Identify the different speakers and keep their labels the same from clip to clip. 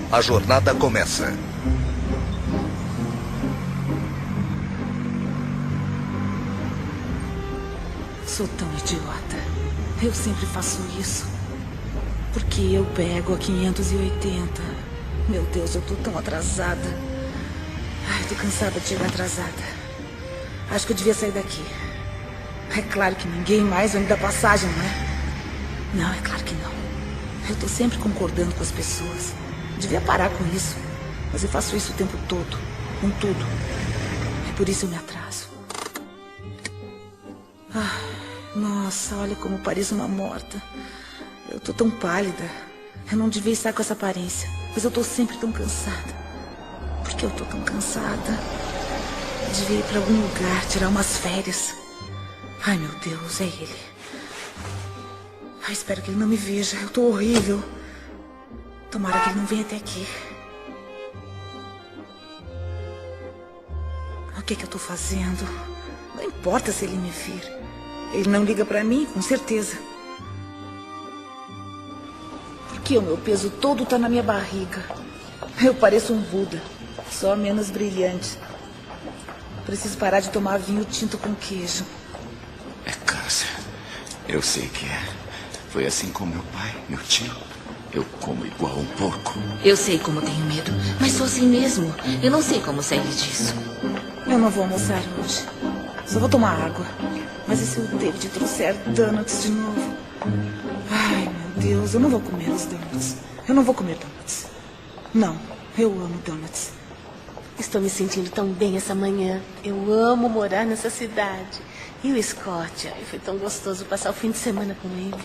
Speaker 1: A jornada começa.
Speaker 2: Sou tão idiota. Eu sempre faço isso. Porque eu pego a 580. Meu Deus, eu tô tão atrasada. Ai, tô cansada de chegar atrasada. Acho que eu devia sair daqui. É claro que ninguém mais vai me dar passagem, não é? Não, é claro que não. Eu tô sempre concordando com as pessoas. Devia parar com isso. Mas eu faço isso o tempo todo. Com tudo. É por isso eu me atraso. Nossa, olha como pareço uma morta. Eu tô tão pálida. Eu não devia estar com essa aparência. Mas eu tô sempre tão cansada. Por que eu tô tão cansada? Eu devia ir pra algum lugar, tirar umas férias. Ai, meu Deus, é ele. Ai, espero que ele não me veja. Eu tô horrível. Tomara que ele não venha até aqui. O que eu tô fazendo? Não importa se ele me vir. Ele não liga pra mim, com certeza. Porque o meu peso todo tá na minha barriga. Eu pareço um Buda, só menos brilhante. Preciso parar de tomar vinho tinto com queijo.
Speaker 3: É câncer. Eu sei que é. Foi assim com meu pai, meu tio. Eu como igual um porco.
Speaker 4: Eu sei como tenho medo, mas sou assim mesmo. Eu não sei como sair disso.
Speaker 2: Eu não vou almoçar hoje. Só vou tomar água. Mas e se o David trouxer donuts de novo? Ai, meu Deus, eu não vou comer os donuts. Eu não vou comer donuts. Não, eu amo donuts.
Speaker 5: Estou me sentindo tão bem essa manhã. Eu amo morar nessa cidade. E o Scott? Ai, foi tão gostoso passar o fim de semana com ele.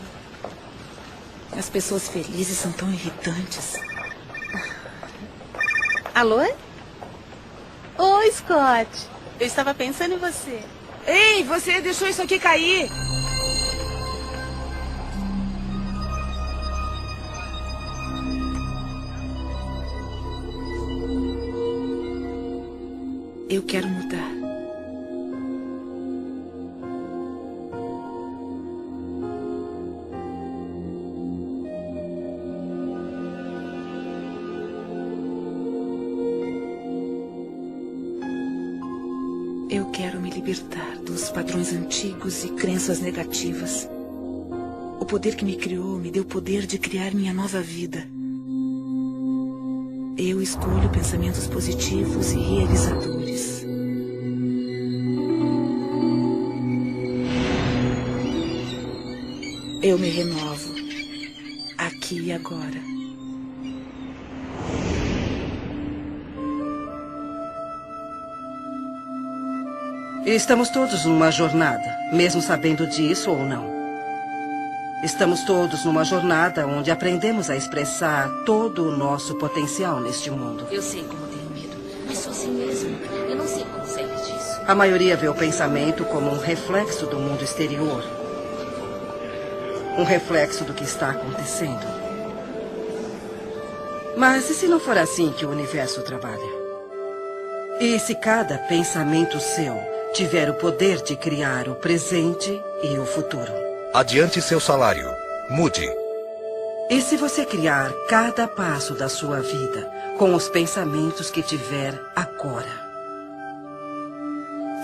Speaker 2: As pessoas felizes são tão irritantes.
Speaker 5: Alô? Oi, Scott. Eu estava pensando em você.
Speaker 2: Ei, você deixou isso aqui cair. Eu quero mudar. Eu quero me libertar dos padrões antigos e crenças negativas. O poder que me criou me deu o poder de criar minha nova vida. Eu escolho pensamentos positivos e realizadores. Eu me renovo, aqui e agora.
Speaker 6: Estamos todos numa jornada, mesmo sabendo disso ou não. Estamos todos numa jornada onde aprendemos a expressar todo o nosso potencial neste mundo.
Speaker 4: Eu sei como tenho medo, mas sou assim mesmo. Eu não sei como sair disso.
Speaker 6: A maioria vê o pensamento como um reflexo do mundo exterior. Um reflexo do que está acontecendo. Mas e se não for assim que o universo trabalha? E se cada pensamento seu tiver o poder de criar o presente e o futuro?
Speaker 1: Adiante seu salário. Mude.
Speaker 6: E se você criar cada passo da sua vida com os pensamentos que tiver agora?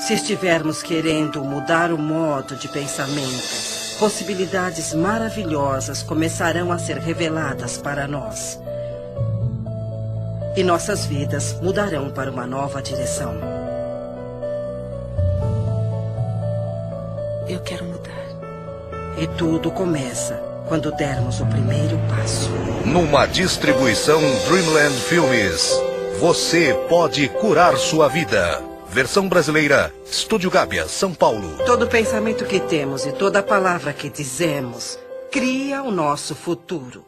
Speaker 6: Se estivermos querendo mudar o modo de pensamento, possibilidades maravilhosas começarão a ser reveladas para nós. E nossas vidas mudarão para uma nova direção.
Speaker 2: Eu quero mudar.
Speaker 6: E tudo começa quando dermos o primeiro passo.
Speaker 1: Numa distribuição Dreamland Filmes. Você pode curar sua vida. Versão brasileira, Estúdio Gábia, São Paulo.
Speaker 6: Todo pensamento que temos e toda palavra que dizemos cria o nosso futuro.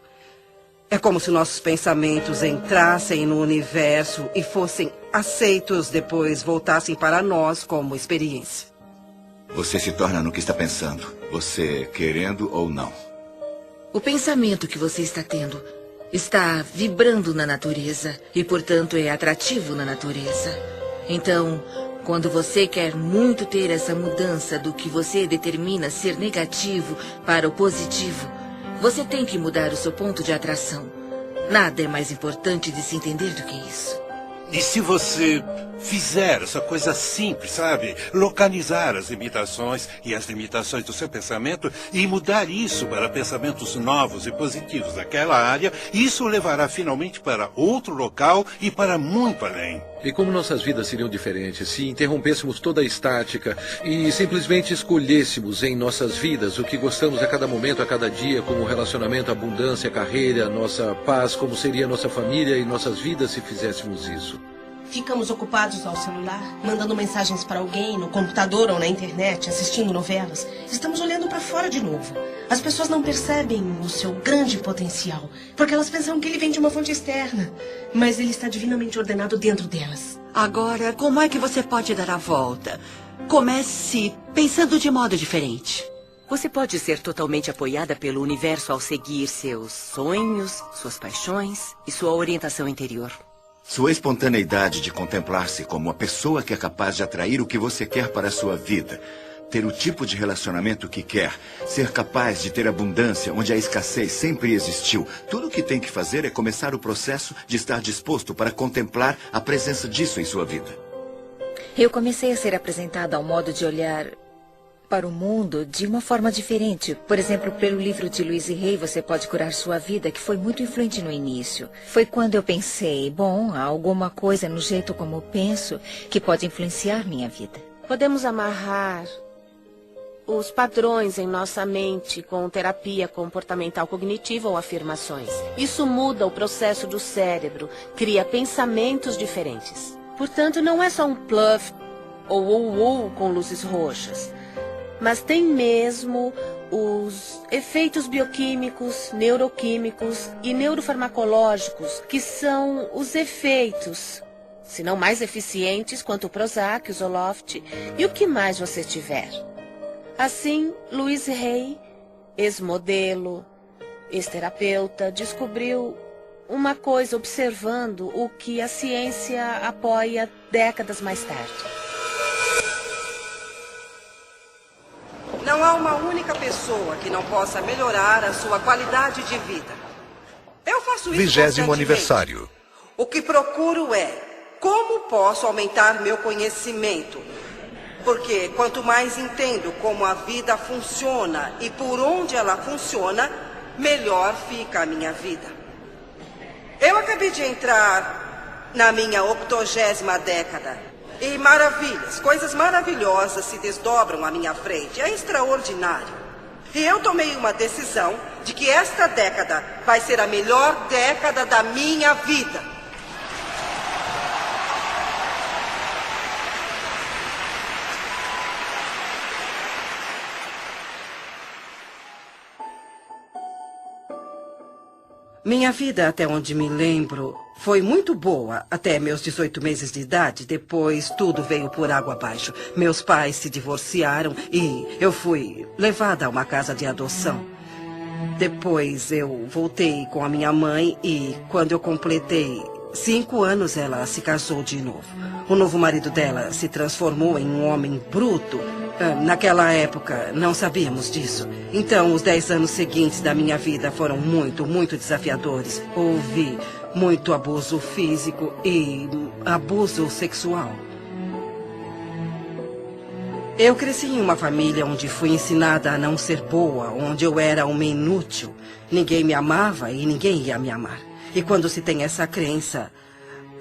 Speaker 6: É como se nossos pensamentos entrassem no universo e fossem aceitos, depois voltassem para nós como experiência.
Speaker 3: Você se torna no que está pensando, você querendo ou não.
Speaker 4: O pensamento que você está tendo está vibrando na natureza e, portanto, é atrativo na natureza. Então, quando você quer muito ter essa mudança do que você determina ser negativo para o positivo, você tem que mudar o seu ponto de atração. Nada é mais importante de se entender do que isso.
Speaker 7: E se você fizer essa coisa simples, sabe? Localizar as limitações e as limitações do seu pensamento e mudar isso para pensamentos novos e positivos daquela área, isso o levará finalmente para outro local e para muito além.
Speaker 8: E como nossas vidas seriam diferentes se interrompêssemos toda a estática e simplesmente escolhêssemos em nossas vidas o que gostamos a cada momento, a cada dia, como relacionamento, abundância, carreira, nossa paz, como seria nossa família e nossas vidas se fizéssemos isso?
Speaker 9: Ficamos ocupados ao celular, mandando mensagens para alguém, no computador ou na internet, assistindo novelas. Estamos olhando para fora de novo. As pessoas não percebem o seu grande potencial, porque elas pensam que ele vem de uma fonte externa. Mas ele está divinamente ordenado dentro delas.
Speaker 10: Agora, como é que você pode dar a volta? Comece pensando de modo diferente.
Speaker 11: Você pode ser totalmente apoiada pelo universo ao seguir seus sonhos, suas paixões e sua orientação interior.
Speaker 3: Sua espontaneidade de contemplar-se como uma pessoa que é capaz de atrair o que você quer para a sua vida, ter o tipo de relacionamento que quer, ser capaz de ter abundância onde a escassez sempre existiu. Tudo o que tem que fazer é começar o processo de estar disposto para contemplar a presença disso em sua vida.
Speaker 2: Eu comecei a ser apresentada a um modo de olhar para o mundo de uma forma diferente. Por exemplo, pelo livro de Louise Hay, Você Pode Curar Sua Vida, que foi muito influente no início. Foi quando eu pensei, bom, há alguma coisa no jeito como eu penso que pode influenciar minha vida.
Speaker 5: Podemos amarrar os padrões em nossa mente com terapia comportamental cognitiva ou afirmações. Isso muda o processo do cérebro, cria pensamentos diferentes. Portanto, não é só um bluff ou com luzes roxas. Mas tem mesmo os efeitos bioquímicos, neuroquímicos e neurofarmacológicos, que são os efeitos, se não mais eficientes, quanto o Prozac, o Zoloft e o que mais você tiver. Assim, Louise Hay, ex-modelo, ex-terapeuta, descobriu uma coisa observando o que a ciência apoia décadas mais tarde.
Speaker 6: Não há uma única pessoa que não possa melhorar a sua qualidade de vida. Eu faço isso
Speaker 1: 20º aniversário.
Speaker 6: O que procuro é como posso aumentar meu conhecimento. Porque quanto mais entendo como a vida funciona e por onde ela funciona, melhor fica a minha vida. Eu acabei de entrar na minha 80ª década. E maravilhas, coisas maravilhosas se desdobram à minha frente. É extraordinário. E eu tomei uma decisão de que esta década vai ser a melhor década da minha vida. Minha vida, até onde me lembro, foi muito boa até meus 18 meses de idade. Depois, tudo veio por água abaixo. Meus pais se divorciaram e eu fui levada a uma casa de adoção. Depois, eu voltei com a minha mãe e, quando eu completei 5 anos, ela se casou de novo. O novo marido dela se transformou em um homem bruto. Naquela época, não sabíamos disso. Então, os 10 anos seguintes da minha vida foram muito, muito desafiadores. Houve muito abuso físico e abuso sexual. Eu cresci em uma família onde fui ensinada a não ser boa, onde eu era uma inútil. Ninguém me amava e ninguém ia me amar. E quando se tem essa crença,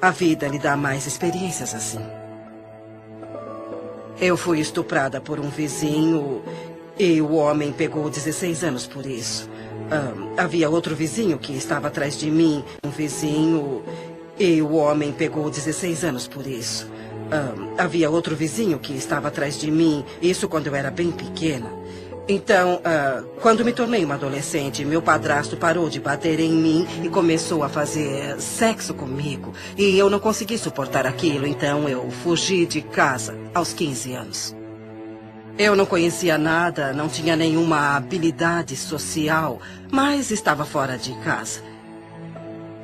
Speaker 6: a vida lhe dá mais experiências assim. Eu fui estuprada por um vizinho e o homem pegou 16 anos por isso. Havia outro vizinho que estava atrás de mim, um vizinho, e o homem pegou 16 anos por isso. Havia outro vizinho que estava atrás de mim, isso quando eu era bem pequena. Então, quando me tornei uma adolescente, meu padrasto parou de bater em mim e começou a fazer sexo comigo. E eu não consegui suportar aquilo, então eu fugi de casa aos 15 anos. Eu não conhecia nada, não tinha nenhuma habilidade social, mas estava fora de casa.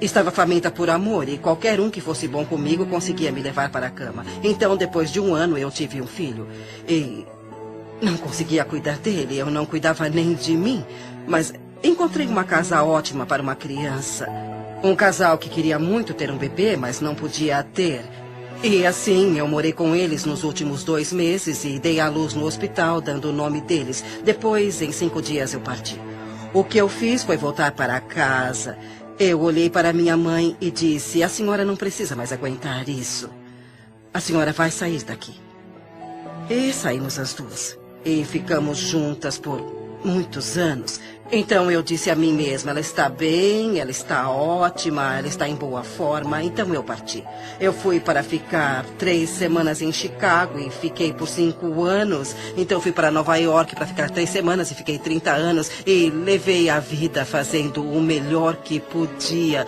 Speaker 6: Estava faminta por amor e qualquer um que fosse bom comigo conseguia me levar para a cama. Então, depois de 1 ano, eu tive um filho e não conseguia cuidar dele, eu não cuidava nem de mim. Mas encontrei uma casa ótima para uma criança Um casal que queria muito ter um bebê, mas não podia ter. E assim, eu morei com eles nos últimos 2 meses e dei à luz no hospital, dando o nome deles. Depois, em 5 dias, eu parti. O que eu fiz foi voltar para casa. Eu olhei para minha mãe e disse: a senhora não precisa mais aguentar isso. A senhora vai sair daqui. E saímos as duas. E ficamos juntas por muitos anos. Então eu disse a mim mesma: ela está bem, ela está ótima, ela está em boa forma. Então eu parti. Eu fui para ficar 3 semanas em Chicago e fiquei por 5 anos. Então fui para Nova York para ficar 3 semanas e fiquei 30 anos. E levei a vida fazendo o melhor que podia,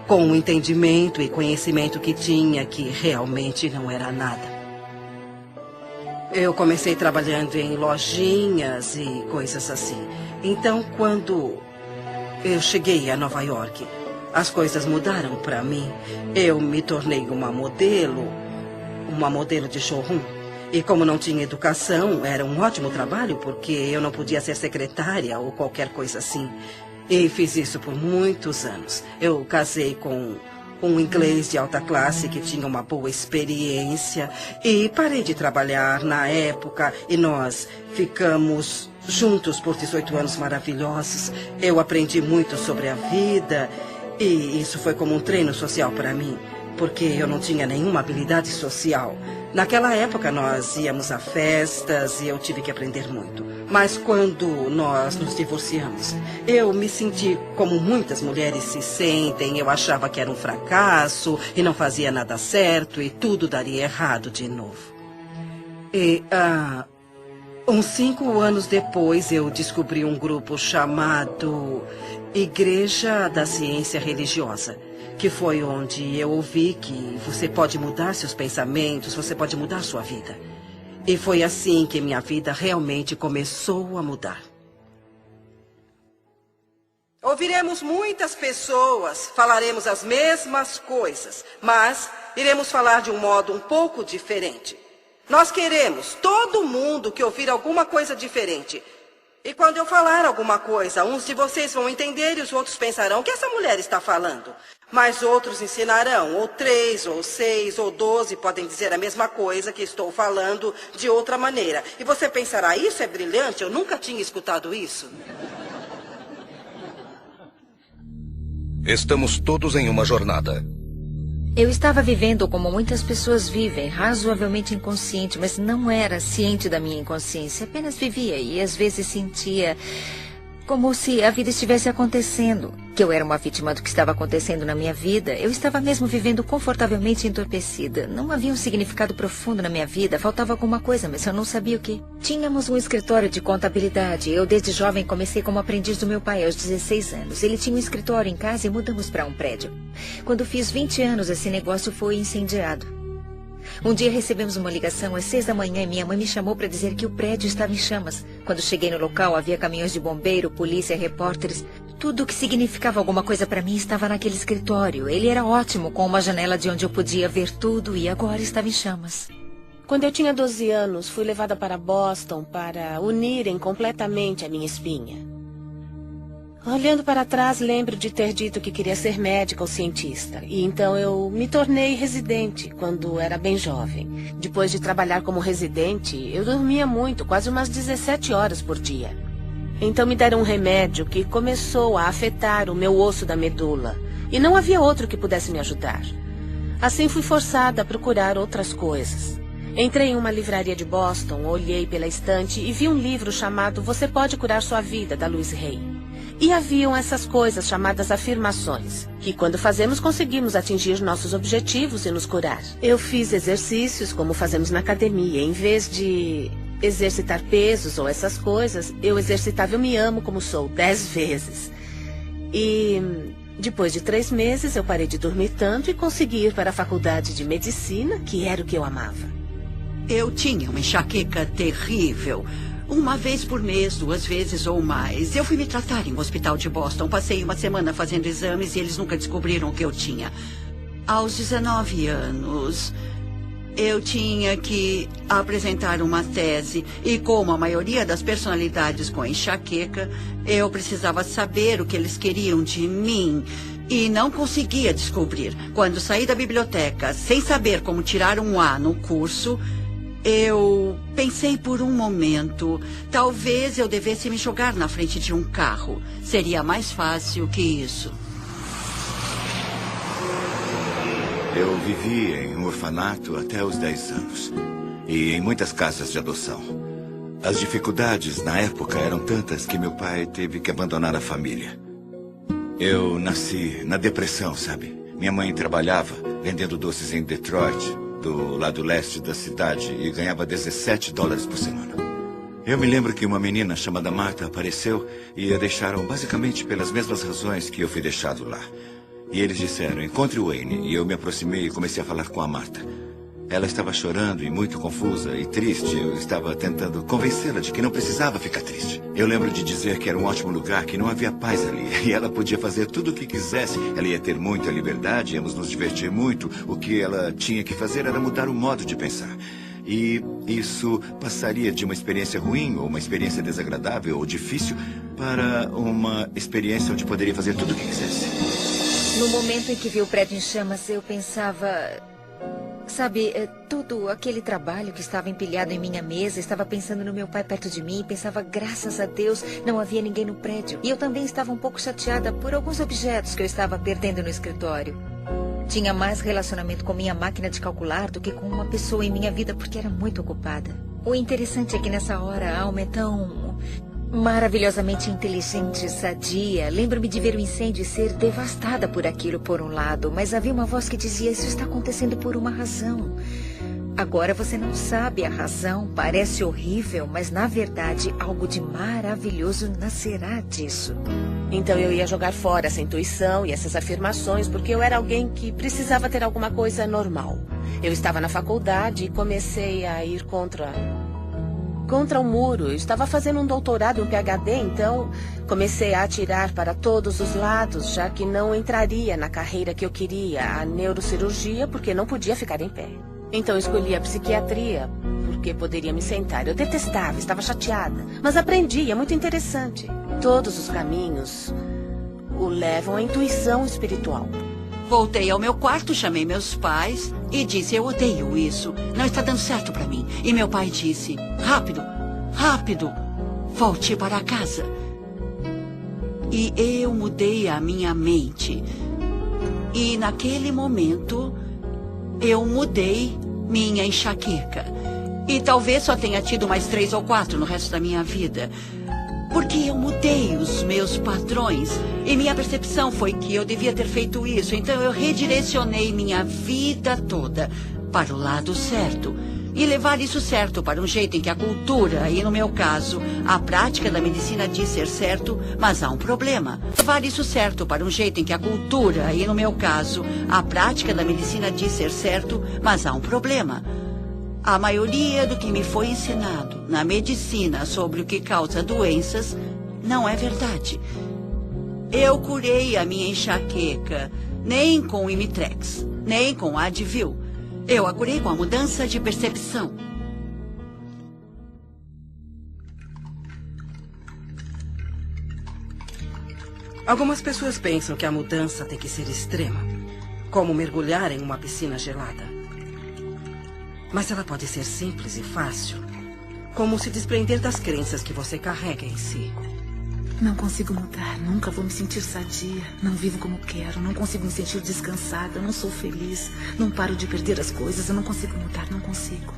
Speaker 6: com o entendimento e conhecimento que tinha, que realmente não era nada. Eu comecei trabalhando em lojinhas e coisas assim. Então, quando eu cheguei a Nova York, as coisas mudaram para mim. Eu me tornei uma modelo de showroom. E como não tinha educação, era um ótimo trabalho, porque eu não podia ser secretária ou qualquer coisa assim. E fiz isso por muitos anos. Eu casei com um inglês de alta classe que tinha uma boa experiência. E parei de trabalhar na época e nós ficamos juntos por 18 anos maravilhosos. Eu aprendi muito sobre a vida e isso foi como um treino social para mim, porque eu não tinha nenhuma habilidade social. Naquela época nós íamos a festas e eu tive que aprender muito. Mas quando nós nos divorciamos, eu me senti como muitas mulheres se sentem. Eu achava que era um fracasso e não fazia nada certo e tudo daria errado de novo. E uns 5 anos depois eu descobri um grupo chamado Igreja da Ciência Religiosa, que foi onde eu ouvi que você pode mudar seus pensamentos, você pode mudar sua vida. E foi assim que minha vida realmente começou a mudar. Ouviremos muitas pessoas, falaremos as mesmas coisas, mas iremos falar de um modo um pouco diferente. Nós queremos todo mundo que ouvir alguma coisa diferente. E quando eu falar alguma coisa, uns de vocês vão entender e os outros pensarão: o que essa mulher está falando? Mas outros ensinarão, ou 3, ou 6, ou 12 podem dizer a mesma coisa que estou falando de outra maneira. E você pensará: isso é brilhante, eu nunca tinha escutado isso.
Speaker 1: Estamos todos em uma jornada.
Speaker 12: Eu estava vivendo como muitas pessoas vivem, razoavelmente inconsciente, mas não era ciente da minha inconsciência. Apenas vivia e às vezes sentia como se a vida estivesse acontecendo, que eu era uma vítima do que estava acontecendo na minha vida. Eu estava mesmo vivendo confortavelmente entorpecida. Não havia um significado profundo na minha vida, faltava alguma coisa, mas eu não sabia o que. Tínhamos um escritório de contabilidade. Eu, desde jovem, comecei como aprendiz do meu pai aos 16 anos. Ele tinha um escritório em casa e mudamos para um prédio. Quando fiz 20 anos, esse negócio foi incendiado. Um dia recebemos uma ligação às 6 da manhã e minha mãe me chamou para dizer que o prédio estava em chamas. Quando cheguei no local, havia caminhões de bombeiro, polícia, repórteres. Tudo o que significava alguma coisa para mim estava naquele escritório. Ele era ótimo, com uma janela de onde eu podia ver tudo, e agora estava em chamas.
Speaker 5: Quando eu tinha 12 anos, fui levada para Boston para unirem completamente a minha espinha. Olhando para trás, lembro de ter dito que queria ser médica ou cientista. E então eu me tornei residente quando era bem jovem. Depois de trabalhar como residente, eu dormia muito, quase umas 17 horas por dia. Então me deram um remédio que começou a afetar o meu osso da medula. E não havia outro que pudesse me ajudar. Assim fui forçada a procurar outras coisas. Entrei em uma livraria de Boston, olhei pela estante e vi um livro chamado Você Pode Curar Sua Vida, da Louise Hay. E haviam essas coisas chamadas afirmações, que quando fazemos conseguimos atingir nossos objetivos e nos curar. Eu fiz exercícios como fazemos na academia. Em vez de exercitar pesos ou essas coisas, eu exercitava Eu Me Amo Como Sou 10 vezes. E depois de 3 meses eu parei de dormir tanto e consegui ir para a faculdade de medicina, que era o que eu amava.
Speaker 10: Eu tinha uma enxaqueca terrível. 1 vez por mês, 2 vezes ou mais. Eu fui me tratar em um hospital de Boston. Passei 1 semana fazendo exames e eles nunca descobriram o que eu tinha. Aos 19 anos, eu tinha que apresentar uma tese. E como a maioria das personalidades com enxaqueca, eu precisava saber o que eles queriam de mim. E não conseguia descobrir. Quando saí da biblioteca, sem saber como tirar um A no curso, eu pensei por um momento, talvez eu devesse me jogar na frente de um carro. Seria mais fácil que isso.
Speaker 3: Eu vivi em um orfanato até os 10 anos. E em muitas casas de adoção. As dificuldades na época eram tantas que meu pai teve que abandonar a família. Eu nasci na depressão, sabe? Minha mãe trabalhava vendendo doces em Detroit, do lado leste da cidade, e ganhava $17 por semana. Eu me lembro que uma menina chamada Marta apareceu e a deixaram basicamente pelas mesmas razões que eu fui deixado lá. E eles disseram, encontre o Wayne. E eu me aproximei e comecei a falar com a Marta. Ela estava chorando e muito confusa e triste. Eu estava tentando convencê-la de que não precisava ficar triste. Eu lembro de dizer que era um ótimo lugar, que não havia paz ali. E ela podia fazer tudo o que quisesse. Ela ia ter muita liberdade, íamos nos divertir muito. O que ela tinha que fazer era mudar o modo de pensar. E isso passaria de uma experiência ruim, ou uma experiência desagradável ou difícil, para uma experiência onde poderia fazer tudo o que quisesse.
Speaker 12: No momento em que vi o prédio em chamas, eu pensava... Sabe, todo aquele trabalho que estava empilhado em minha mesa, estava pensando no meu pai perto de mim, pensava, graças a Deus, não havia ninguém no prédio. E eu também estava um pouco chateada por alguns objetos que eu estava perdendo no escritório. Tinha mais relacionamento com minha máquina de calcular do que com uma pessoa em minha vida, porque era muito ocupada. O interessante é que nessa hora a alma é tão... maravilhosamente inteligente e sadia. Lembro-me de ver o incêndio e ser devastada por aquilo por um lado, mas havia uma voz que dizia, isso está acontecendo por uma razão. Agora você não sabe a razão, parece horrível, mas na verdade algo de maravilhoso nascerá disso.
Speaker 5: Então eu ia jogar fora essa intuição e essas afirmações, porque eu era alguém que precisava ter alguma coisa normal. Eu estava na faculdade e comecei a ir contra o muro. Eu estava fazendo um doutorado, um PhD, então comecei a atirar para todos os lados, já que não entraria na carreira que eu queria, a neurocirurgia, porque não podia ficar em pé. Então escolhi a psiquiatria, porque poderia me sentar. Eu detestava, estava chateada, mas aprendi, é muito interessante. Todos os caminhos o levam à intuição espiritual.
Speaker 10: Voltei ao meu quarto, chamei meus pais e disse, eu odeio isso, não está dando certo para mim. E meu pai disse, rápido, rápido, volte para casa. E eu mudei a minha mente. E naquele momento, eu mudei minha enxaqueca. E talvez só tenha tido mais 3 ou 4 no resto da minha vida. Porque eu mudei os meus padrões e minha percepção foi que eu devia ter feito isso. Então eu redirecionei minha vida toda para o lado certo. E levar isso certo para um jeito em que a cultura, e no meu caso, a prática da medicina diz ser certo, mas há um problema. Levar isso certo para um jeito em que a cultura, e no meu caso, a prática da medicina diz ser certo, mas há um problema. A maioria do que me foi ensinado na medicina sobre o que causa doenças não é verdade. Eu curei a minha enxaqueca nem com Imitrex, nem com Advil. Eu a curei com a mudança de percepção.
Speaker 6: Algumas pessoas pensam que a mudança tem que ser extrema, como mergulhar em uma piscina gelada. Mas ela pode ser simples e fácil, como se desprender das crenças que você carrega em si.
Speaker 2: Não consigo mudar, nunca vou me sentir sadia. Não vivo como quero, não consigo me sentir descansada, não sou feliz. Não paro de perder as coisas, eu não consigo mudar, não consigo.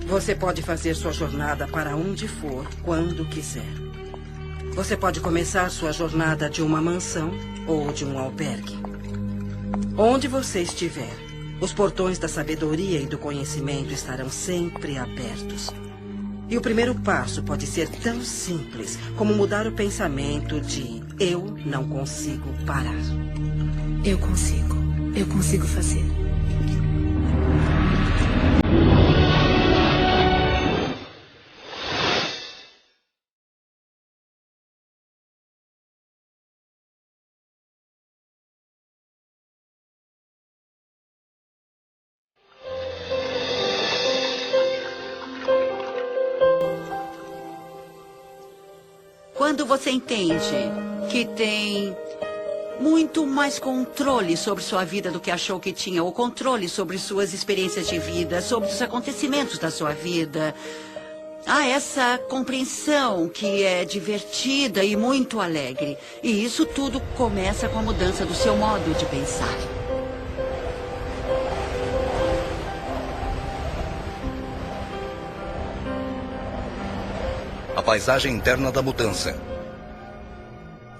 Speaker 6: Você pode fazer sua jornada para onde for, quando quiser. Você pode começar sua jornada de uma mansão ou de um albergue. Onde você estiver, os portões da sabedoria e do conhecimento estarão sempre abertos. E o primeiro passo pode ser tão simples como mudar o pensamento de eu não consigo parar.
Speaker 2: Eu consigo fazer.
Speaker 10: Quando você entende que tem muito mais controle sobre sua vida do que achou que tinha. O controle sobre suas experiências de vida, sobre os acontecimentos da sua vida. Há essa compreensão que é divertida e muito alegre. E isso tudo começa com a mudança do seu modo de pensar.
Speaker 1: A paisagem interna da mudança.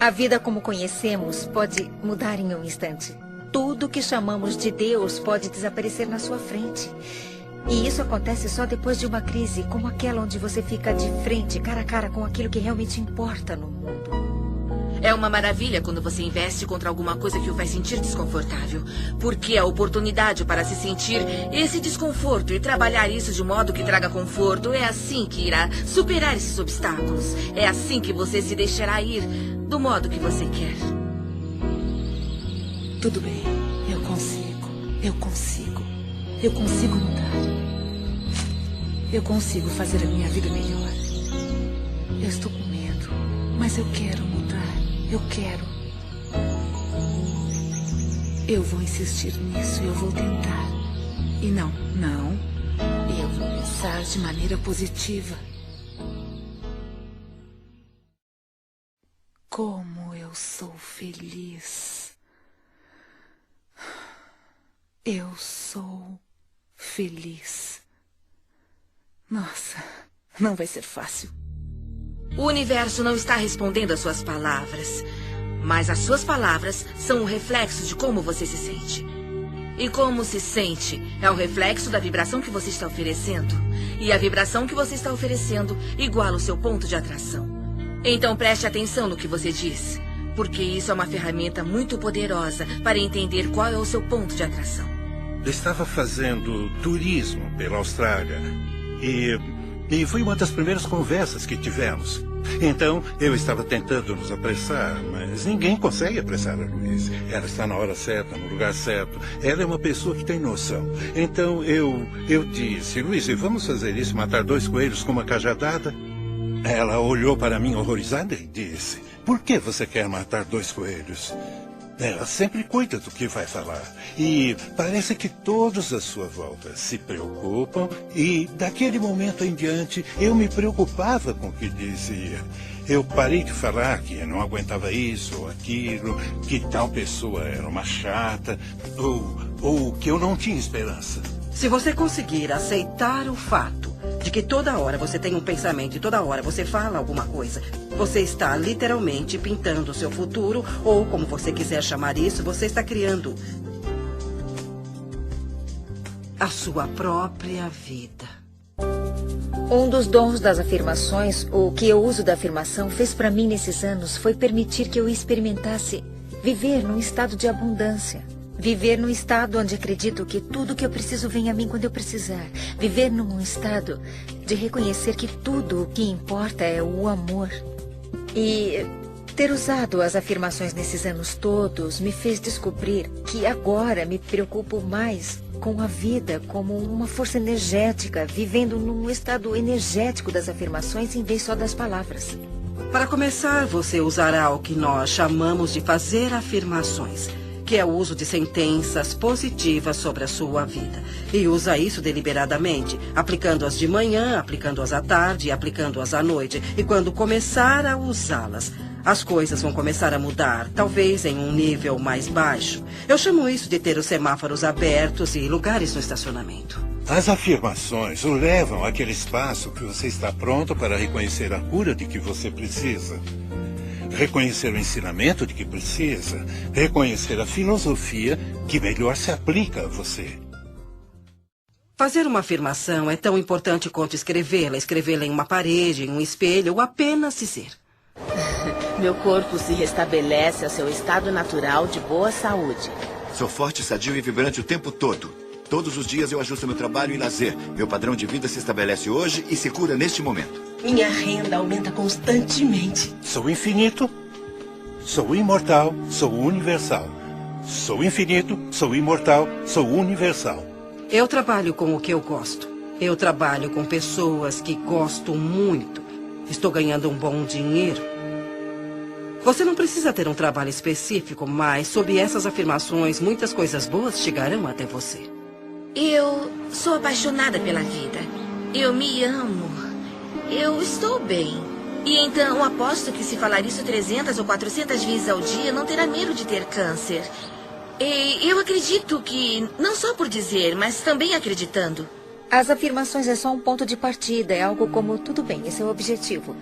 Speaker 12: A vida como conhecemos pode mudar em um instante. Tudo que chamamos de Deus pode desaparecer na sua frente. E isso acontece só depois de uma crise como aquela onde você fica de frente, cara a cara com aquilo que realmente importa no mundo.
Speaker 4: É uma maravilha quando você investe contra alguma coisa que o faz sentir desconfortável. Porque a oportunidade para se sentir esse desconforto e trabalhar isso de modo que traga conforto é assim que irá superar esses obstáculos. É assim que você se deixará ir do modo que você quer.
Speaker 2: Tudo bem, eu consigo. Eu consigo. Eu consigo mudar. Eu consigo fazer a minha vida melhor. Eu estou com medo, mas eu quero mudar. Eu quero. Eu vou insistir nisso, eu vou tentar. E não. Eu vou pensar de maneira positiva. Como eu sou feliz. Eu sou feliz. Nossa, não vai ser fácil.
Speaker 4: O universo não está respondendo às suas palavras, mas as suas palavras são o reflexo de como você se sente. E como se sente é o reflexo da vibração que você está oferecendo. E a vibração que você está oferecendo iguala o seu ponto de atração. Então preste atenção no que você diz, porque isso é uma ferramenta muito poderosa para entender qual é o seu ponto de atração.
Speaker 7: Eu estava fazendo turismo pela Austrália e foi uma das primeiras conversas que tivemos. Então, eu estava tentando nos apressar, mas ninguém consegue apressar a Louise. Ela está na hora certa, no lugar certo. Ela é uma pessoa que tem noção. Então, eu disse, Louise, vamos fazer isso, matar 2 coelhos com uma cajadada? Ela olhou para mim horrorizada e disse, por que você quer matar 2 coelhos? Ela sempre cuida do que vai falar. E parece que todos à sua volta se preocupam. E daquele momento em diante, eu me preocupava com o que dizia. Eu parei de falar que não aguentava isso ou aquilo, que tal pessoa era uma chata, ou que eu não tinha esperança.
Speaker 6: Se você conseguir aceitar o fato de que toda hora você tem um pensamento e toda hora você fala alguma coisa, você está literalmente pintando o seu futuro, ou como você quiser chamar isso, você está criando a sua própria vida.
Speaker 12: Um dos dons das afirmações, o que eu uso da afirmação, fez para mim nesses anos foi permitir que eu experimentasse viver num estado de abundância. Viver num estado onde acredito que tudo que eu preciso vem a mim quando eu precisar. Viver num estado de reconhecer que tudo o que importa é o amor. E ter usado as afirmações nesses anos todos me fez descobrir que agora me preocupo mais com a vida como uma força energética, vivendo num estado energético das afirmações em vez só das palavras.
Speaker 6: Para começar, você usará o que nós chamamos de fazer afirmações, que é o uso de sentenças positivas sobre a sua vida. E usa isso deliberadamente, aplicando-as de manhã, aplicando-as à tarde e aplicando-as à noite. E quando começar a usá-las, as coisas vão começar a mudar, talvez em um nível mais baixo. Eu chamo isso de ter os semáforos abertos e lugares no estacionamento.
Speaker 7: As afirmações o levam àquele espaço que você está pronto para reconhecer a cura de que você precisa. Reconhecer o ensinamento de que precisa, reconhecer a filosofia que melhor se aplica a você.
Speaker 6: Fazer uma afirmação é tão importante quanto escrevê-la em uma parede, em um espelho ou apenas dizer.
Speaker 5: Meu corpo se restabelece ao seu estado natural de boa saúde.
Speaker 3: Sou forte, sadio e vibrante o tempo todo. Todos os dias eu ajusto meu trabalho e lazer. Meu padrão de vida se estabelece hoje e se cura neste momento.
Speaker 9: Minha renda aumenta constantemente.
Speaker 7: Sou infinito, sou imortal, sou universal. Sou infinito, sou imortal, sou universal.
Speaker 6: Eu trabalho com o que eu gosto. Eu trabalho com pessoas que gosto muito. Estou ganhando um bom dinheiro. Você não precisa ter um trabalho específico, mas sob essas afirmações, muitas coisas boas chegarão até você.
Speaker 4: Eu sou apaixonada pela vida. Eu me amo. Eu estou bem. E então aposto que se falar isso 300 ou 400 vezes ao dia, não terá medo de ter câncer. E eu acredito que, não só por dizer, mas também acreditando.
Speaker 12: As afirmações é só um ponto de partida, é algo como, tudo bem, esse é o objetivo.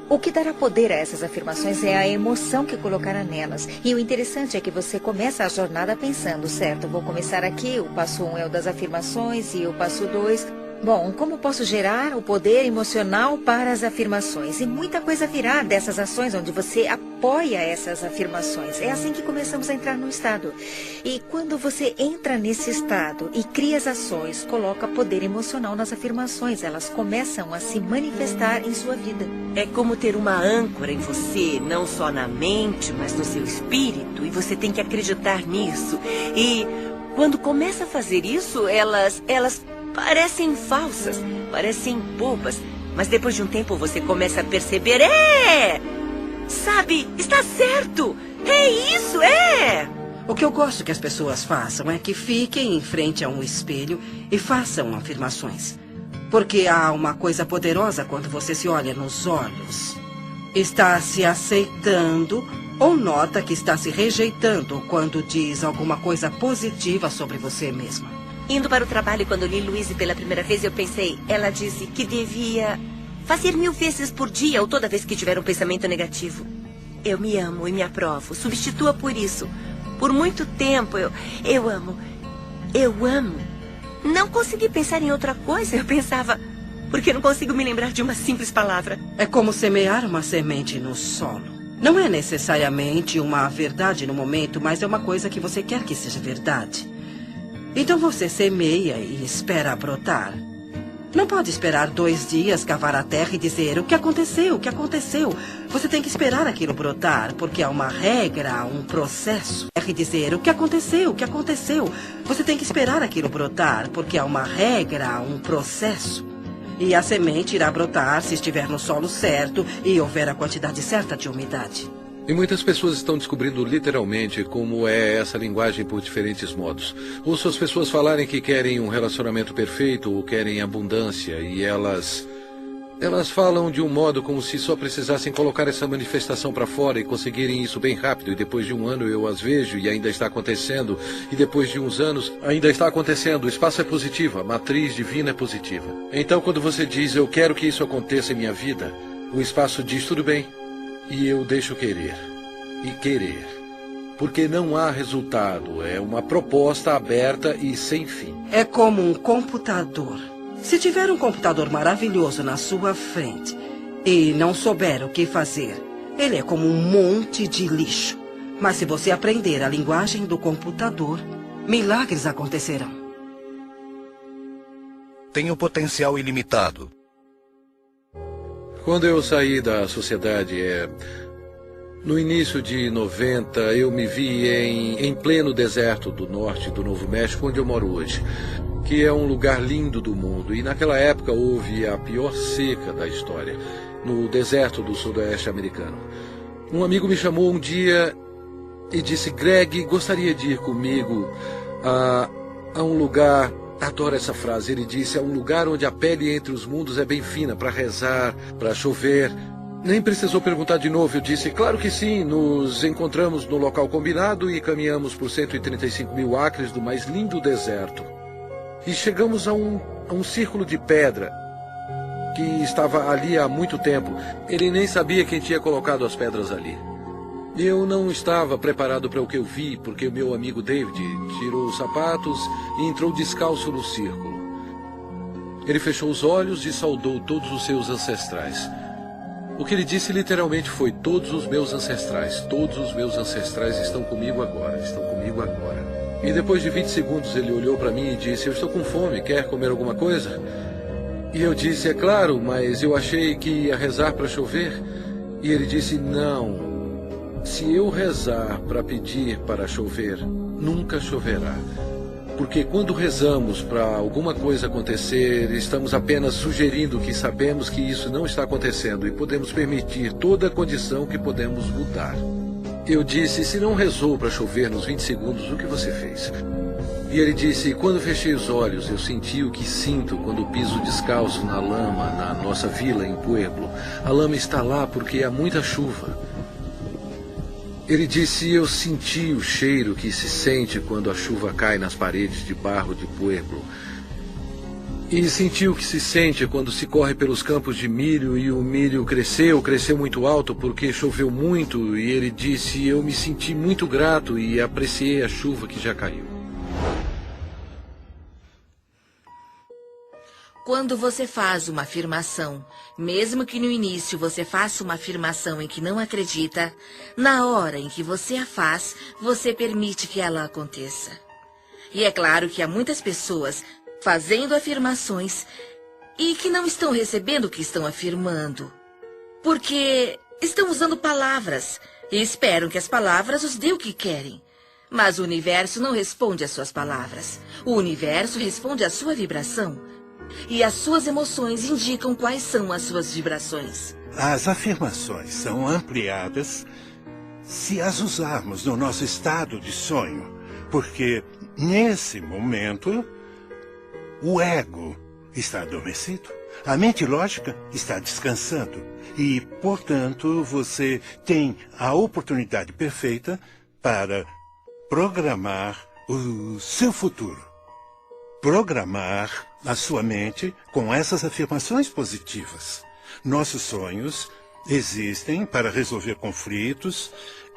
Speaker 12: O que dará poder a essas afirmações é a emoção que colocará nelas. E o interessante é que você começa a jornada pensando, certo, vou começar aqui, o passo 1 é o das afirmações e o passo 2... Bom, como posso gerar o poder emocional para as afirmações? E muita coisa virá dessas ações onde você apoia essas afirmações. É assim que começamos a entrar no estado. E quando você entra nesse estado e cria as ações, coloca poder emocional nas afirmações. Elas começam a se manifestar em sua vida.
Speaker 11: É como ter uma âncora em você, não só na mente, mas no seu espírito. E você tem que acreditar nisso. E quando começa a fazer isso, elas parecem falsas, parecem bobas, mas depois de um tempo você começa a perceber, sabe, está certo, é isso,
Speaker 6: O que eu gosto que as pessoas façam é que fiquem em frente a um espelho e façam afirmações. Porque há uma coisa poderosa quando você se olha nos olhos. Está se aceitando ou nota que está se rejeitando quando diz alguma coisa positiva sobre você mesma.
Speaker 11: Indo para o trabalho, quando li Louise pela primeira vez, eu pensei, ela disse que devia fazer 1000 vezes por dia ou toda vez que tiver um pensamento negativo. Eu me amo e me aprovo. Substitua por isso. Por muito tempo, eu amo. Não consegui pensar em outra coisa. Eu pensava, porque não consigo me lembrar de uma simples palavra.
Speaker 6: É como semear uma semente no solo. Não é necessariamente uma verdade no momento, mas é uma coisa que você quer que seja verdade. Então você semeia e espera brotar. Não pode esperar 2 dias, cavar a terra e dizer o que aconteceu, o que aconteceu. Você tem que esperar aquilo brotar, porque há uma regra, há um processo. E dizer o que aconteceu, o que aconteceu. Você tem que esperar aquilo brotar, porque há uma regra, há um processo. E a semente irá brotar se estiver no solo certo e houver a quantidade certa de umidade.
Speaker 8: E muitas pessoas estão descobrindo literalmente como é essa linguagem por diferentes modos. Ouço as pessoas falarem que querem um relacionamento perfeito ou querem abundância e elas falam de um modo como se só precisassem colocar essa manifestação para fora e conseguirem isso bem rápido. E depois de um ano eu as vejo e ainda está acontecendo. E depois de uns anos ainda está acontecendo. O espaço é positivo, a matriz divina é positiva. Então quando você diz eu quero que isso aconteça em minha vida, o espaço diz tudo bem. E eu deixo querer. E querer. Porque não há resultado. É uma proposta aberta e sem fim.
Speaker 6: É como um computador. Se tiver um computador maravilhoso na sua frente e não souber o que fazer, ele é como um monte de lixo. Mas se você aprender a linguagem do computador, milagres acontecerão.
Speaker 1: Tem um potencial ilimitado.
Speaker 8: Quando eu saí da sociedade, no início de 90, eu me vi em pleno deserto do norte do Novo México, onde eu moro hoje, que é um lugar lindo do mundo. E naquela época houve a pior seca da história, no deserto do sudoeste americano. Um amigo me chamou um dia e disse, Greg, gostaria de ir comigo a um lugar... Adoro essa frase. Ele disse, é um lugar onde a pele entre os mundos é bem fina, para rezar, para chover. Nem precisou perguntar de novo. Eu disse, claro que sim. Nos encontramos no local combinado e caminhamos por 135 mil acres do mais lindo deserto. E chegamos a um círculo de pedra que estava ali há muito tempo. Ele nem sabia quem tinha colocado as pedras ali. Eu não estava preparado para o que eu vi, porque o meu amigo David tirou os sapatos e entrou descalço no círculo. Ele fechou os olhos e saudou todos os seus ancestrais. O que ele disse literalmente foi, todos os meus ancestrais estão comigo agora, E depois de 20 segundos ele olhou para mim e disse, eu estou com fome, quer comer alguma coisa? E eu disse, é claro, mas eu achei que ia rezar para chover. E ele disse, não. Se eu rezar para pedir para chover, nunca choverá. porque quando rezamos para alguma coisa acontecer, estamos apenas sugerindo que sabemos que isso não está acontecendo e podemos permitir toda a condição que podemos mudar. Eu disse, se não rezou para chover nos 20 segundos, o que você fez? E ele disse, quando fechei os olhos, eu senti o que sinto quando piso descalço na lama, na nossa vila em Pueblo. A lama está lá porque há muita chuva. Ele disse, eu senti o cheiro que se sente quando a chuva cai nas paredes de barro de Pueblo. E senti o que se sente quando se corre pelos campos de milho e o milho cresceu muito alto porque choveu muito. E ele disse, eu me senti muito grato e apreciei a chuva que já caiu.
Speaker 4: Quando você faz uma afirmação, mesmo que no início você faça uma afirmação em que não acredita, na hora em que você a faz, você permite que ela aconteça. E é claro que há muitas pessoas fazendo afirmações e que não estão recebendo o que estão afirmando, porque estão usando palavras e esperam que as palavras os dêem o que querem. Mas o universo não responde às suas palavras. O universo responde à sua vibração. E as suas emoções indicam quais são as suas vibrações.
Speaker 7: As afirmações são ampliadas se as usarmos no nosso estado de sonho, porque nesse momento o ego está adormecido, a mente lógica está descansando e, portanto, você tem a oportunidade perfeita para programar o seu futuro. Programar a sua mente com essas afirmações positivas. Nossos sonhos existem para resolver conflitos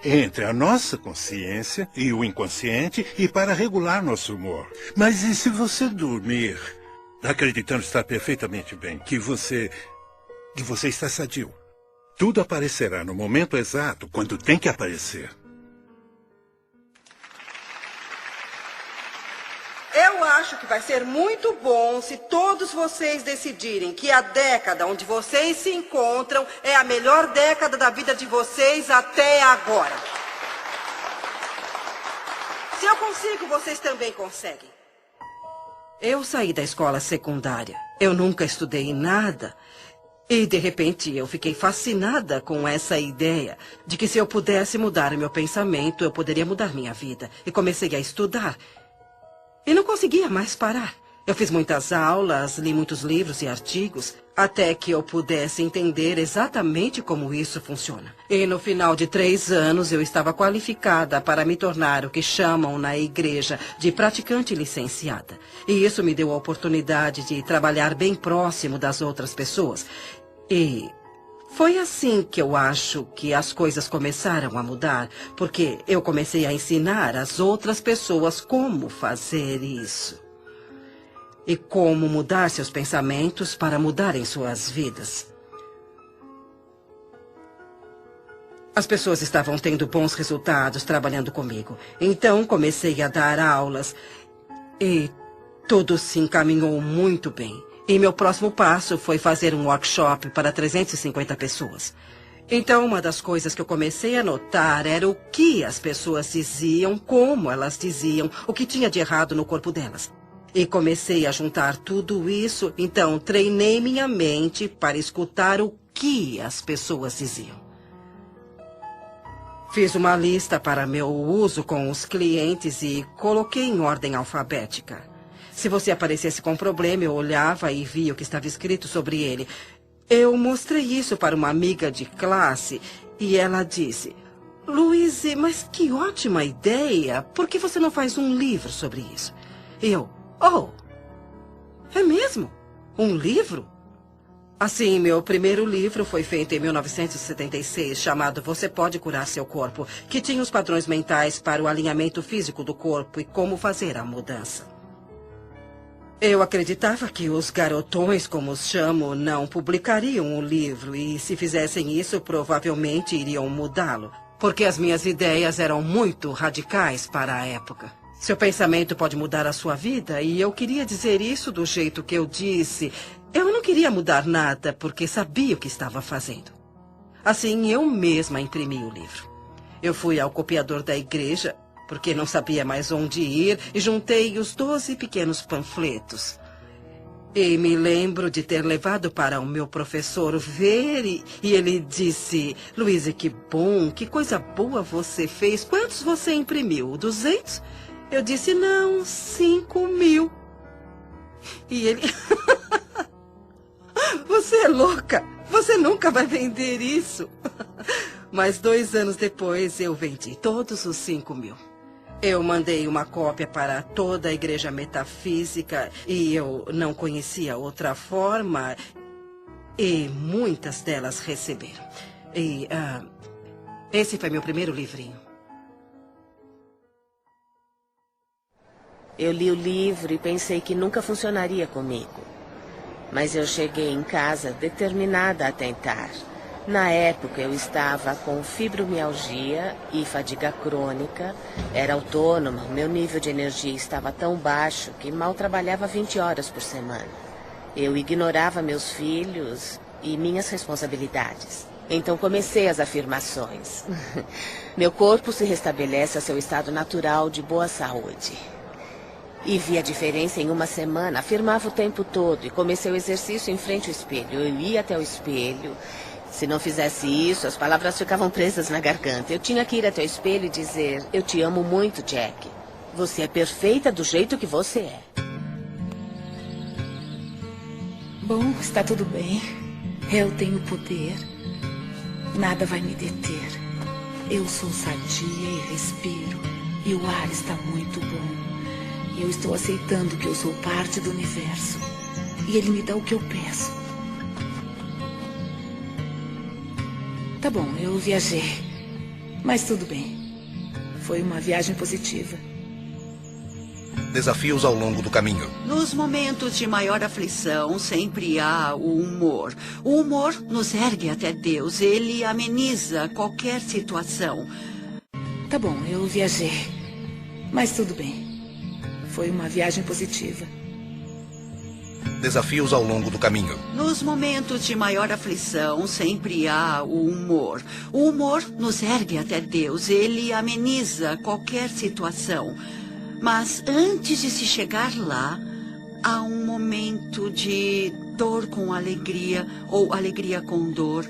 Speaker 7: entre a nossa consciência e o inconsciente e para regular nosso humor. Mas e se você dormir acreditando estar perfeitamente bem, que você está sadio? Tudo aparecerá no momento exato, quando tem que aparecer.
Speaker 6: Eu acho que vai ser muito bom se todos vocês decidirem que a década onde vocês se encontram é a melhor década da vida de vocês até agora. Se eu consigo, vocês também conseguem. Eu saí da escola secundária. Eu nunca estudei nada. E, de repente, eu fiquei fascinada com essa ideia de que se eu pudesse mudar meu pensamento, eu poderia mudar minha vida. E comecei a estudar. E não conseguia mais parar. Eu fiz muitas aulas, li muitos livros e artigos, até que eu pudesse entender exatamente como isso funciona. E no final de 3 anos, eu estava qualificada para me tornar o que chamam na igreja de praticante licenciada. E isso me deu a oportunidade de trabalhar bem próximo das outras pessoas. E foi assim que eu acho que as coisas começaram a mudar, porque eu comecei a ensinar as outras pessoas como fazer isso. E como mudar seus pensamentos para mudarem suas vidas. As pessoas estavam tendo bons resultados trabalhando comigo. Então comecei a dar aulas e tudo se encaminhou muito bem. E meu próximo passo foi fazer um workshop para 350 pessoas. Então, uma das coisas que eu comecei a notar era o que as pessoas diziam, como elas diziam, o que tinha de errado no corpo delas. E comecei a juntar tudo isso, então treinei minha mente para escutar o que as pessoas diziam. Fiz uma lista para meu uso com os clientes e coloquei em ordem alfabética. Se você aparecesse com um problema, eu olhava e via o que estava escrito sobre ele. Eu mostrei isso para uma amiga de classe e ela disse, Louise, mas que ótima ideia. Por que você não faz um livro sobre isso? E eu, é mesmo? Um livro? Assim, meu primeiro livro foi feito em 1976, chamado Você Pode Curar Seu Corpo, que tinha os padrões mentais para o alinhamento físico do corpo e como fazer a mudança. Eu acreditava que os garotões, como os chamo, não publicariam o livro e, se fizessem isso, provavelmente iriam mudá-lo, porque as minhas ideias eram muito radicais para a época. Seu pensamento pode mudar a sua vida e eu queria dizer isso do jeito que eu disse. Eu não queria mudar nada porque sabia o que estava fazendo. Assim, eu mesma imprimi o livro. Eu fui ao copiador da igreja, porque não sabia mais onde ir, e juntei os 12 pequenos panfletos. E me lembro de ter levado para o meu professor ver, e ele disse: Luísa, que bom, que coisa boa você fez. Quantos você imprimiu? 200? Eu disse: não, 5.000. E ele: você é louca, você nunca vai vender isso. Mas 2 anos depois eu vendi todos os 5.000. Eu mandei uma cópia para toda a igreja metafísica e eu não conhecia outra forma, e muitas delas receberam. E esse foi meu primeiro livrinho.
Speaker 5: Eu li o livro e pensei que nunca funcionaria comigo. Mas eu cheguei em casa determinada a tentar. Na época eu estava com fibromialgia e fadiga crônica, era autônoma, meu nível de energia estava tão baixo que mal trabalhava 20 horas por semana. Eu ignorava meus filhos e minhas responsabilidades. Então comecei as afirmações. Meu corpo se restabelece a seu estado natural de boa saúde. E vi a diferença em uma semana, afirmava o tempo todo e comecei o exercício em frente ao espelho. Eu ia até o espelho. Se não fizesse isso, as palavras ficavam presas na garganta. Eu tinha que ir até o espelho e dizer: eu te amo muito, Jack. Você é perfeita do jeito que você é.
Speaker 2: Bom, está tudo bem. Eu tenho poder. Nada vai me deter. Eu sou sadia e respiro. E o ar está muito bom. E eu estou aceitando que eu sou parte do universo. E ele me dá o que eu peço. Tá bom, eu viajei. Mas tudo bem. Foi uma viagem positiva.
Speaker 1: Desafios ao longo do caminho.
Speaker 10: Nos momentos de maior aflição, sempre há o humor. O humor nos ergue até Deus. Ele ameniza qualquer situação.
Speaker 2: Tá bom, eu viajei. Mas tudo bem. Foi uma viagem positiva.
Speaker 1: Desafios ao longo do caminho.
Speaker 10: Nos momentos de maior aflição, sempre há o humor. O humor nos ergue até Deus. Ele ameniza qualquer situação. Mas antes de se chegar lá, há um momento de dor com alegria ou alegria com dor,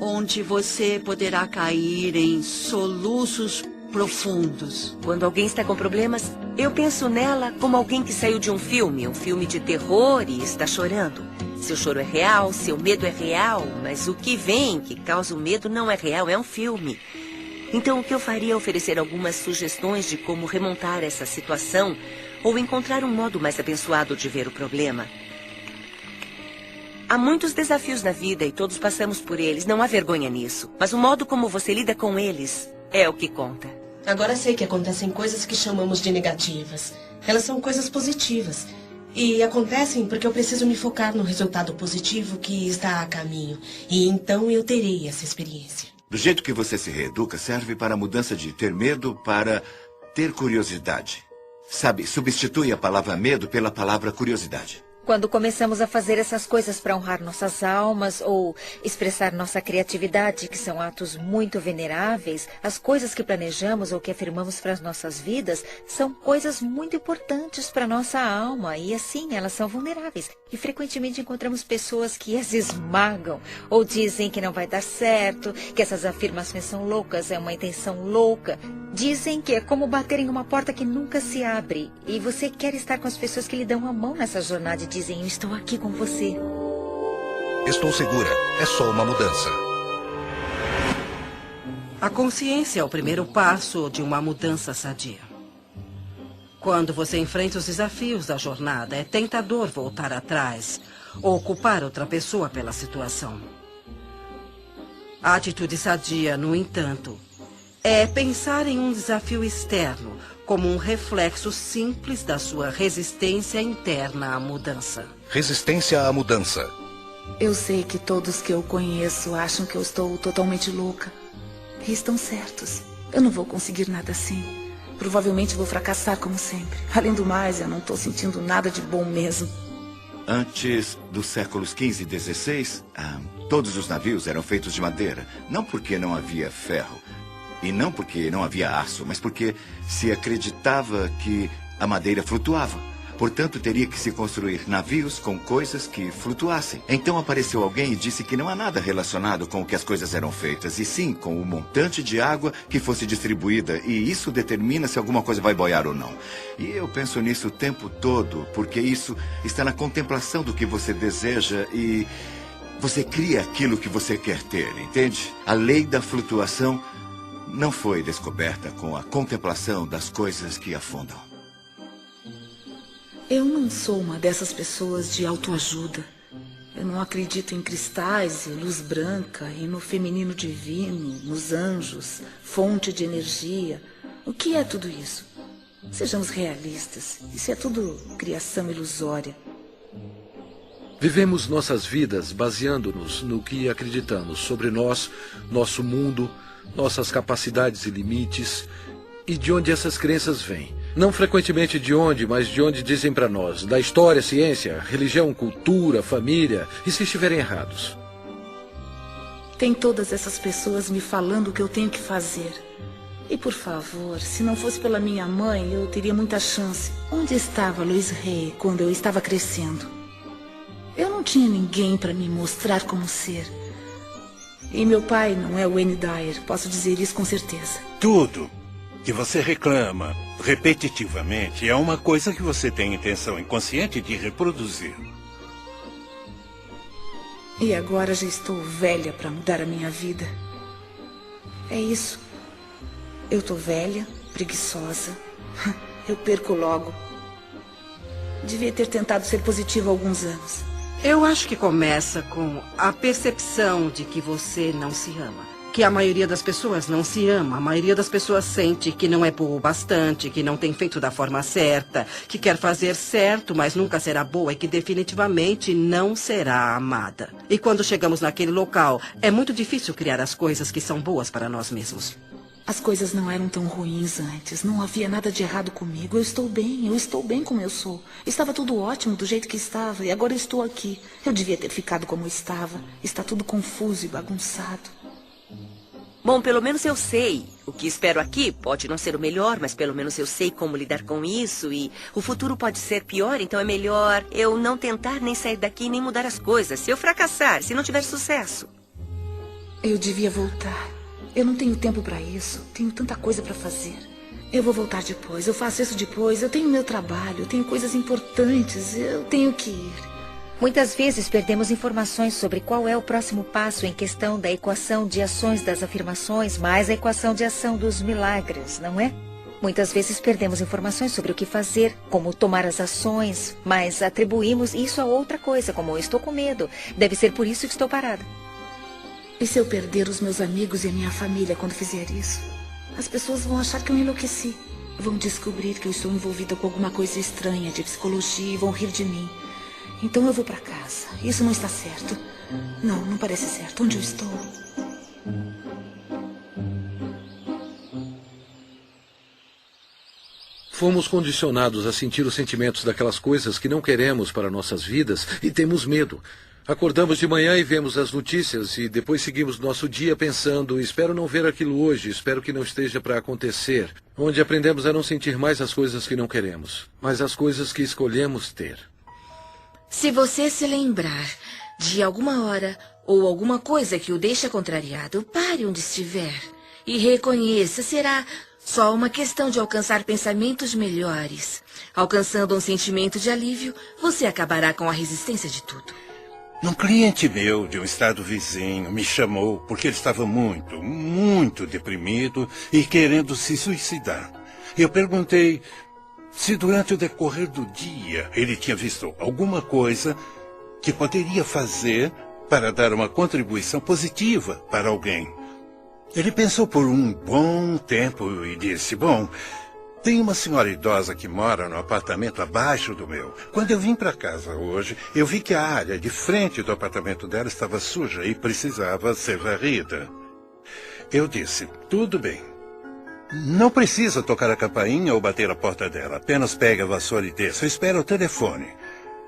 Speaker 10: onde você poderá cair em soluços profundos.
Speaker 11: Quando alguém está com problemas, eu penso nela como alguém que saiu de um filme de terror e está chorando. Seu choro é real, seu medo é real, mas o que vem, que causa o medo, não é real, é um filme. Então o que eu faria é oferecer algumas sugestões de como remontar essa situação ou encontrar um modo mais abençoado de ver o problema. Há muitos desafios na vida e todos passamos por eles, não há vergonha nisso. Mas o modo como você lida com eles é o que conta.
Speaker 9: Agora sei que acontecem coisas que chamamos de negativas. Elas são coisas positivas. E acontecem porque eu preciso me focar no resultado positivo que está a caminho. E então eu terei essa experiência.
Speaker 3: Do jeito que você se reeduca, serve para a mudança de ter medo para ter curiosidade. Sabe, substitui a palavra medo pela palavra curiosidade.
Speaker 12: Quando começamos a fazer essas coisas para honrar nossas almas ou expressar nossa criatividade, que são atos muito veneráveis, as coisas que planejamos ou que afirmamos para as nossas vidas são coisas muito importantes para nossa alma e assim elas são vulneráveis. E frequentemente encontramos pessoas que as esmagam ou dizem que não vai dar certo, que essas afirmações são loucas, é uma intenção louca. Dizem que é como bater em uma porta que nunca se abre e você quer estar com as pessoas que lhe dão a mão nessa jornada e dizem: eu estou aqui com você.
Speaker 1: Estou segura, é só uma mudança.
Speaker 6: A consciência é o primeiro passo de uma mudança sadia. Quando você enfrenta os desafios da jornada, é tentador voltar atrás ou culpar outra pessoa pela situação. A atitude sadia, no entanto, é pensar em um desafio externo como um reflexo simples da sua resistência interna à mudança.
Speaker 1: Resistência à mudança.
Speaker 2: Eu sei que todos que eu conheço acham que eu estou totalmente louca. E estão certos. Eu não vou conseguir nada assim. Provavelmente vou fracassar como sempre. Além do mais, eu não estou sentindo nada de bom mesmo.
Speaker 3: Antes dos séculos XV e XVI, todos os navios eram feitos de madeira. Não porque não havia ferro, E não porque não havia aço, mas porque se acreditava que a madeira flutuava. Portanto, teria que se construir navios com coisas que flutuassem. Então apareceu alguém e disse que não há nada relacionado com o que as coisas eram feitas, e sim com o montante de água que fosse distribuída, e isso determina se alguma coisa vai boiar ou não. E eu penso nisso o tempo todo, porque isso está na contemplação do que você deseja e você cria aquilo que você quer ter, entende? A lei da flutuação não foi descoberta com a contemplação das coisas que afundam.
Speaker 2: Eu não sou uma dessas pessoas de autoajuda. Eu não acredito em cristais e luz branca e no feminino divino, nos anjos, fonte de energia. O que é tudo isso? Sejamos realistas. Isso é tudo criação ilusória.
Speaker 8: Vivemos nossas vidas baseando-nos no que acreditamos sobre nós, nosso mundo, nossas capacidades e limites, e de onde essas crenças vêm. Não frequentemente de onde, mas de onde dizem para nós, da história, ciência, religião, cultura, família, e se estiverem errados.
Speaker 2: Tem todas essas pessoas me falando o que eu tenho que fazer. E por favor, se não fosse pela minha mãe, eu teria muita chance. Onde estava Louise Hay quando eu estava crescendo? Eu não tinha ninguém para me mostrar como ser. E meu pai não é o Wayne Dyer, posso dizer isso com certeza.
Speaker 7: Tudo que você reclama repetitivamente é uma coisa que você tem intenção inconsciente de reproduzir.
Speaker 2: E agora já estou velha para mudar a minha vida. É isso. Eu tô velha, preguiçosa. Eu perco logo. Devia ter tentado ser positiva há alguns anos.
Speaker 6: Eu acho que começa com a percepção de que você não se ama. Que a maioria das pessoas não se ama. A maioria das pessoas sente que não é boa o bastante, que não tem feito da forma certa, que quer fazer certo, mas nunca será boa e que definitivamente não será amada. E quando chegamos naquele local, é muito difícil criar as coisas que são boas para nós mesmos.
Speaker 2: As coisas não eram tão ruins antes. Não havia nada de errado comigo. Eu estou bem como eu sou. Estava tudo ótimo do jeito que estava e agora eu estou aqui. Eu devia ter ficado como estava. Está tudo confuso e bagunçado.
Speaker 11: Bom, pelo menos eu sei. O que espero aqui pode não ser o melhor, mas pelo menos eu sei como lidar com isso e o futuro pode ser pior, então é melhor eu não tentar nem sair daqui nem mudar as coisas. Se eu fracassar, se não tiver sucesso.
Speaker 2: Eu devia voltar. Eu não tenho tempo para isso. Tenho tanta coisa para fazer. Eu vou voltar depois. Eu faço isso depois. Eu tenho meu trabalho. Eu tenho coisas importantes. Eu tenho que ir.
Speaker 12: Muitas vezes perdemos informações sobre qual é o próximo passo em questão da equação de ações das afirmações mais a equação de ação dos milagres, não é? Muitas vezes perdemos informações sobre o que fazer, como tomar as ações, mas atribuímos isso a outra coisa, como eu estou com medo. Deve ser por isso que estou parada.
Speaker 2: E se eu perder os meus amigos e a minha família quando fizer isso? As pessoas vão achar que eu enlouqueci. Vão descobrir que eu estou envolvida com alguma coisa estranha de psicologia e vão rir de mim. Então eu vou para casa. Isso não está certo. Não parece certo. Onde eu estou?
Speaker 8: Fomos condicionados a sentir os sentimentos daquelas coisas que não queremos para nossas vidas e temos medo. Acordamos de manhã e vemos as notícias e depois seguimos nosso dia pensando, espero não ver aquilo hoje, espero que não esteja para acontecer. Onde aprendemos a não sentir mais as coisas que não queremos, mas as coisas que escolhemos ter.
Speaker 4: Se você se lembrar de alguma hora ou alguma coisa que o deixa contrariado, pare onde estiver e reconheça, será só uma questão de alcançar pensamentos melhores. Alcançando um sentimento de alívio, você acabará com a resistência de tudo.
Speaker 7: Um cliente meu de um estado vizinho me chamou porque ele estava muito deprimido e querendo se suicidar. Eu perguntei se durante o decorrer do dia ele tinha visto alguma coisa que poderia fazer para dar uma contribuição positiva para alguém. Ele pensou por um bom tempo e disse, bom, tem uma senhora idosa que mora no apartamento abaixo do meu. Quando eu vim para casa hoje, eu vi que a área de frente do apartamento dela estava suja e precisava ser varrida. Eu disse, tudo bem. Não precisa tocar a campainha ou bater a porta dela. Apenas pegue a vassoura e desça. Espera o telefone.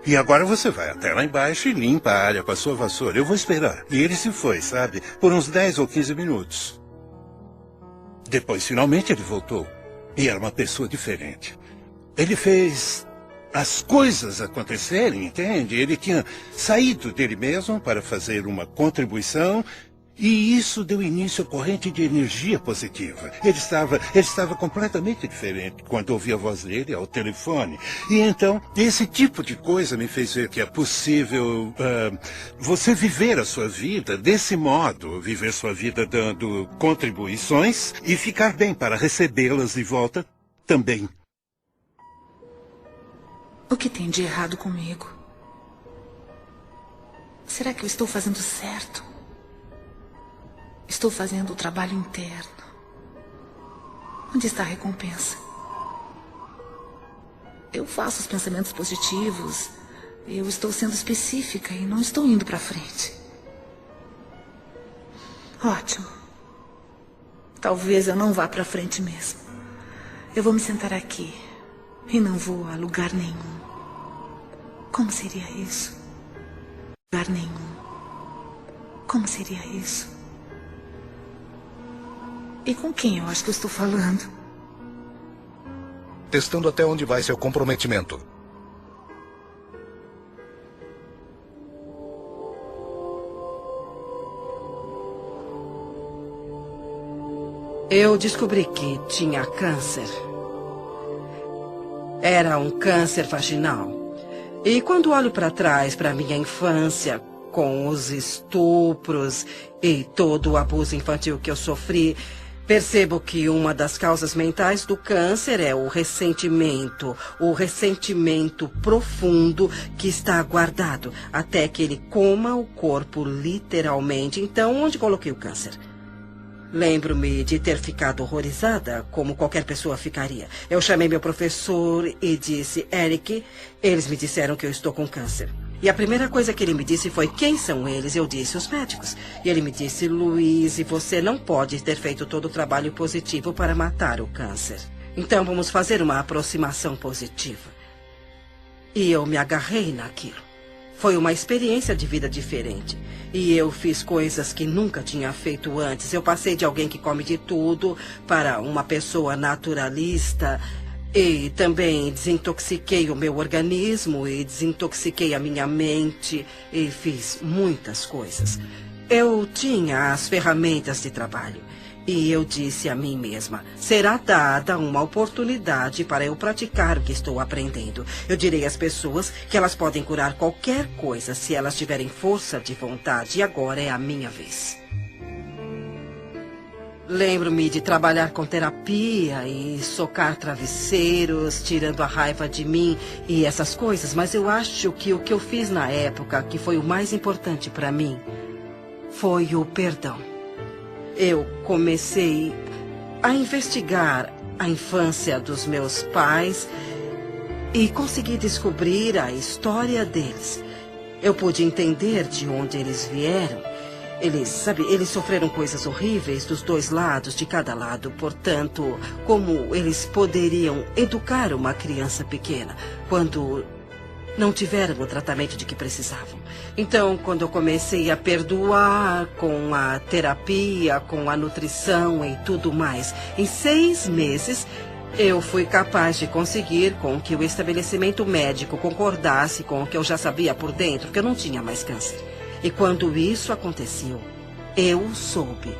Speaker 7: E agora você vai até lá embaixo e limpa a área com a sua vassoura. Eu vou esperar. E ele se foi, sabe? Por uns 10 ou 15 minutos. Depois, finalmente, ele voltou. E era uma pessoa diferente. Ele fez as coisas acontecerem, entende? Ele tinha saído dele mesmo para fazer uma contribuição e isso deu início à corrente de energia positiva. Ele estava completamente diferente quando ouvi a voz dele ao telefone. E então, esse tipo de coisa me fez ver que é possível você viver a sua vida desse modo, viver sua vida dando contribuições e ficar bem para recebê-las de volta também.
Speaker 2: O que tem de errado comigo? Será que eu estou fazendo certo? Estou fazendo o trabalho interno. Onde está a recompensa? Eu faço os pensamentos positivos. Eu estou sendo específica e não estou indo para frente. Ótimo. Talvez eu não vá para frente mesmo. Eu vou me sentar aqui e não vou a lugar nenhum. Como seria isso? Lugar nenhum. Como seria isso? E com quem eu acho que eu estou falando?
Speaker 1: Testando até onde vai seu comprometimento.
Speaker 6: Eu descobri que tinha câncer. Era um câncer vaginal. E quando olho para trás, para minha infância, com os estupros e todo o abuso infantil que eu sofri, percebo que uma das causas mentais do câncer é o ressentimento profundo que está guardado até que ele coma o corpo literalmente. Então, onde coloquei o câncer? Lembro-me de ter ficado horrorizada, como qualquer pessoa ficaria. Eu chamei meu professor e disse, Eric, eles me disseram que eu estou com câncer. E a primeira coisa que ele me disse foi, quem são eles? Eu disse, os médicos. E ele me disse, Louise, você não pode ter feito todo o trabalho positivo para matar o câncer. Então vamos fazer uma aproximação positiva. E eu me agarrei naquilo. Foi uma experiência de vida diferente. E eu fiz coisas que nunca tinha feito antes. Eu passei de alguém que come de tudo para uma pessoa naturalista. E também desintoxiquei o meu organismo e desintoxiquei a minha mente. E fiz muitas coisas. Eu tinha as ferramentas de trabalho. E eu disse a mim mesma, será dada uma oportunidade para eu praticar o que estou aprendendo. Eu direi às pessoas que elas podem curar qualquer coisa se elas tiverem força de vontade. E agora é a minha vez. Lembro-me de trabalhar com terapia e socar travesseiros, tirando a raiva de mim e essas coisas. Mas eu acho que o que eu fiz na época, que foi o mais importante para mim, foi o perdão. Eu comecei a investigar a infância dos meus pais e consegui descobrir a história deles. Eu pude entender de onde eles vieram. Eles sofreram coisas horríveis dos dois lados, de cada lado. Portanto, como eles poderiam educar uma criança pequena quando não tiveram o tratamento de que precisavam? Então, quando eu comecei a perdoar com a terapia, com a nutrição e tudo mais, em 6 meses, eu fui capaz de conseguir com que o estabelecimento médico concordasse com o que eu já sabia por dentro, que eu não tinha mais câncer. E quando isso aconteceu, eu soube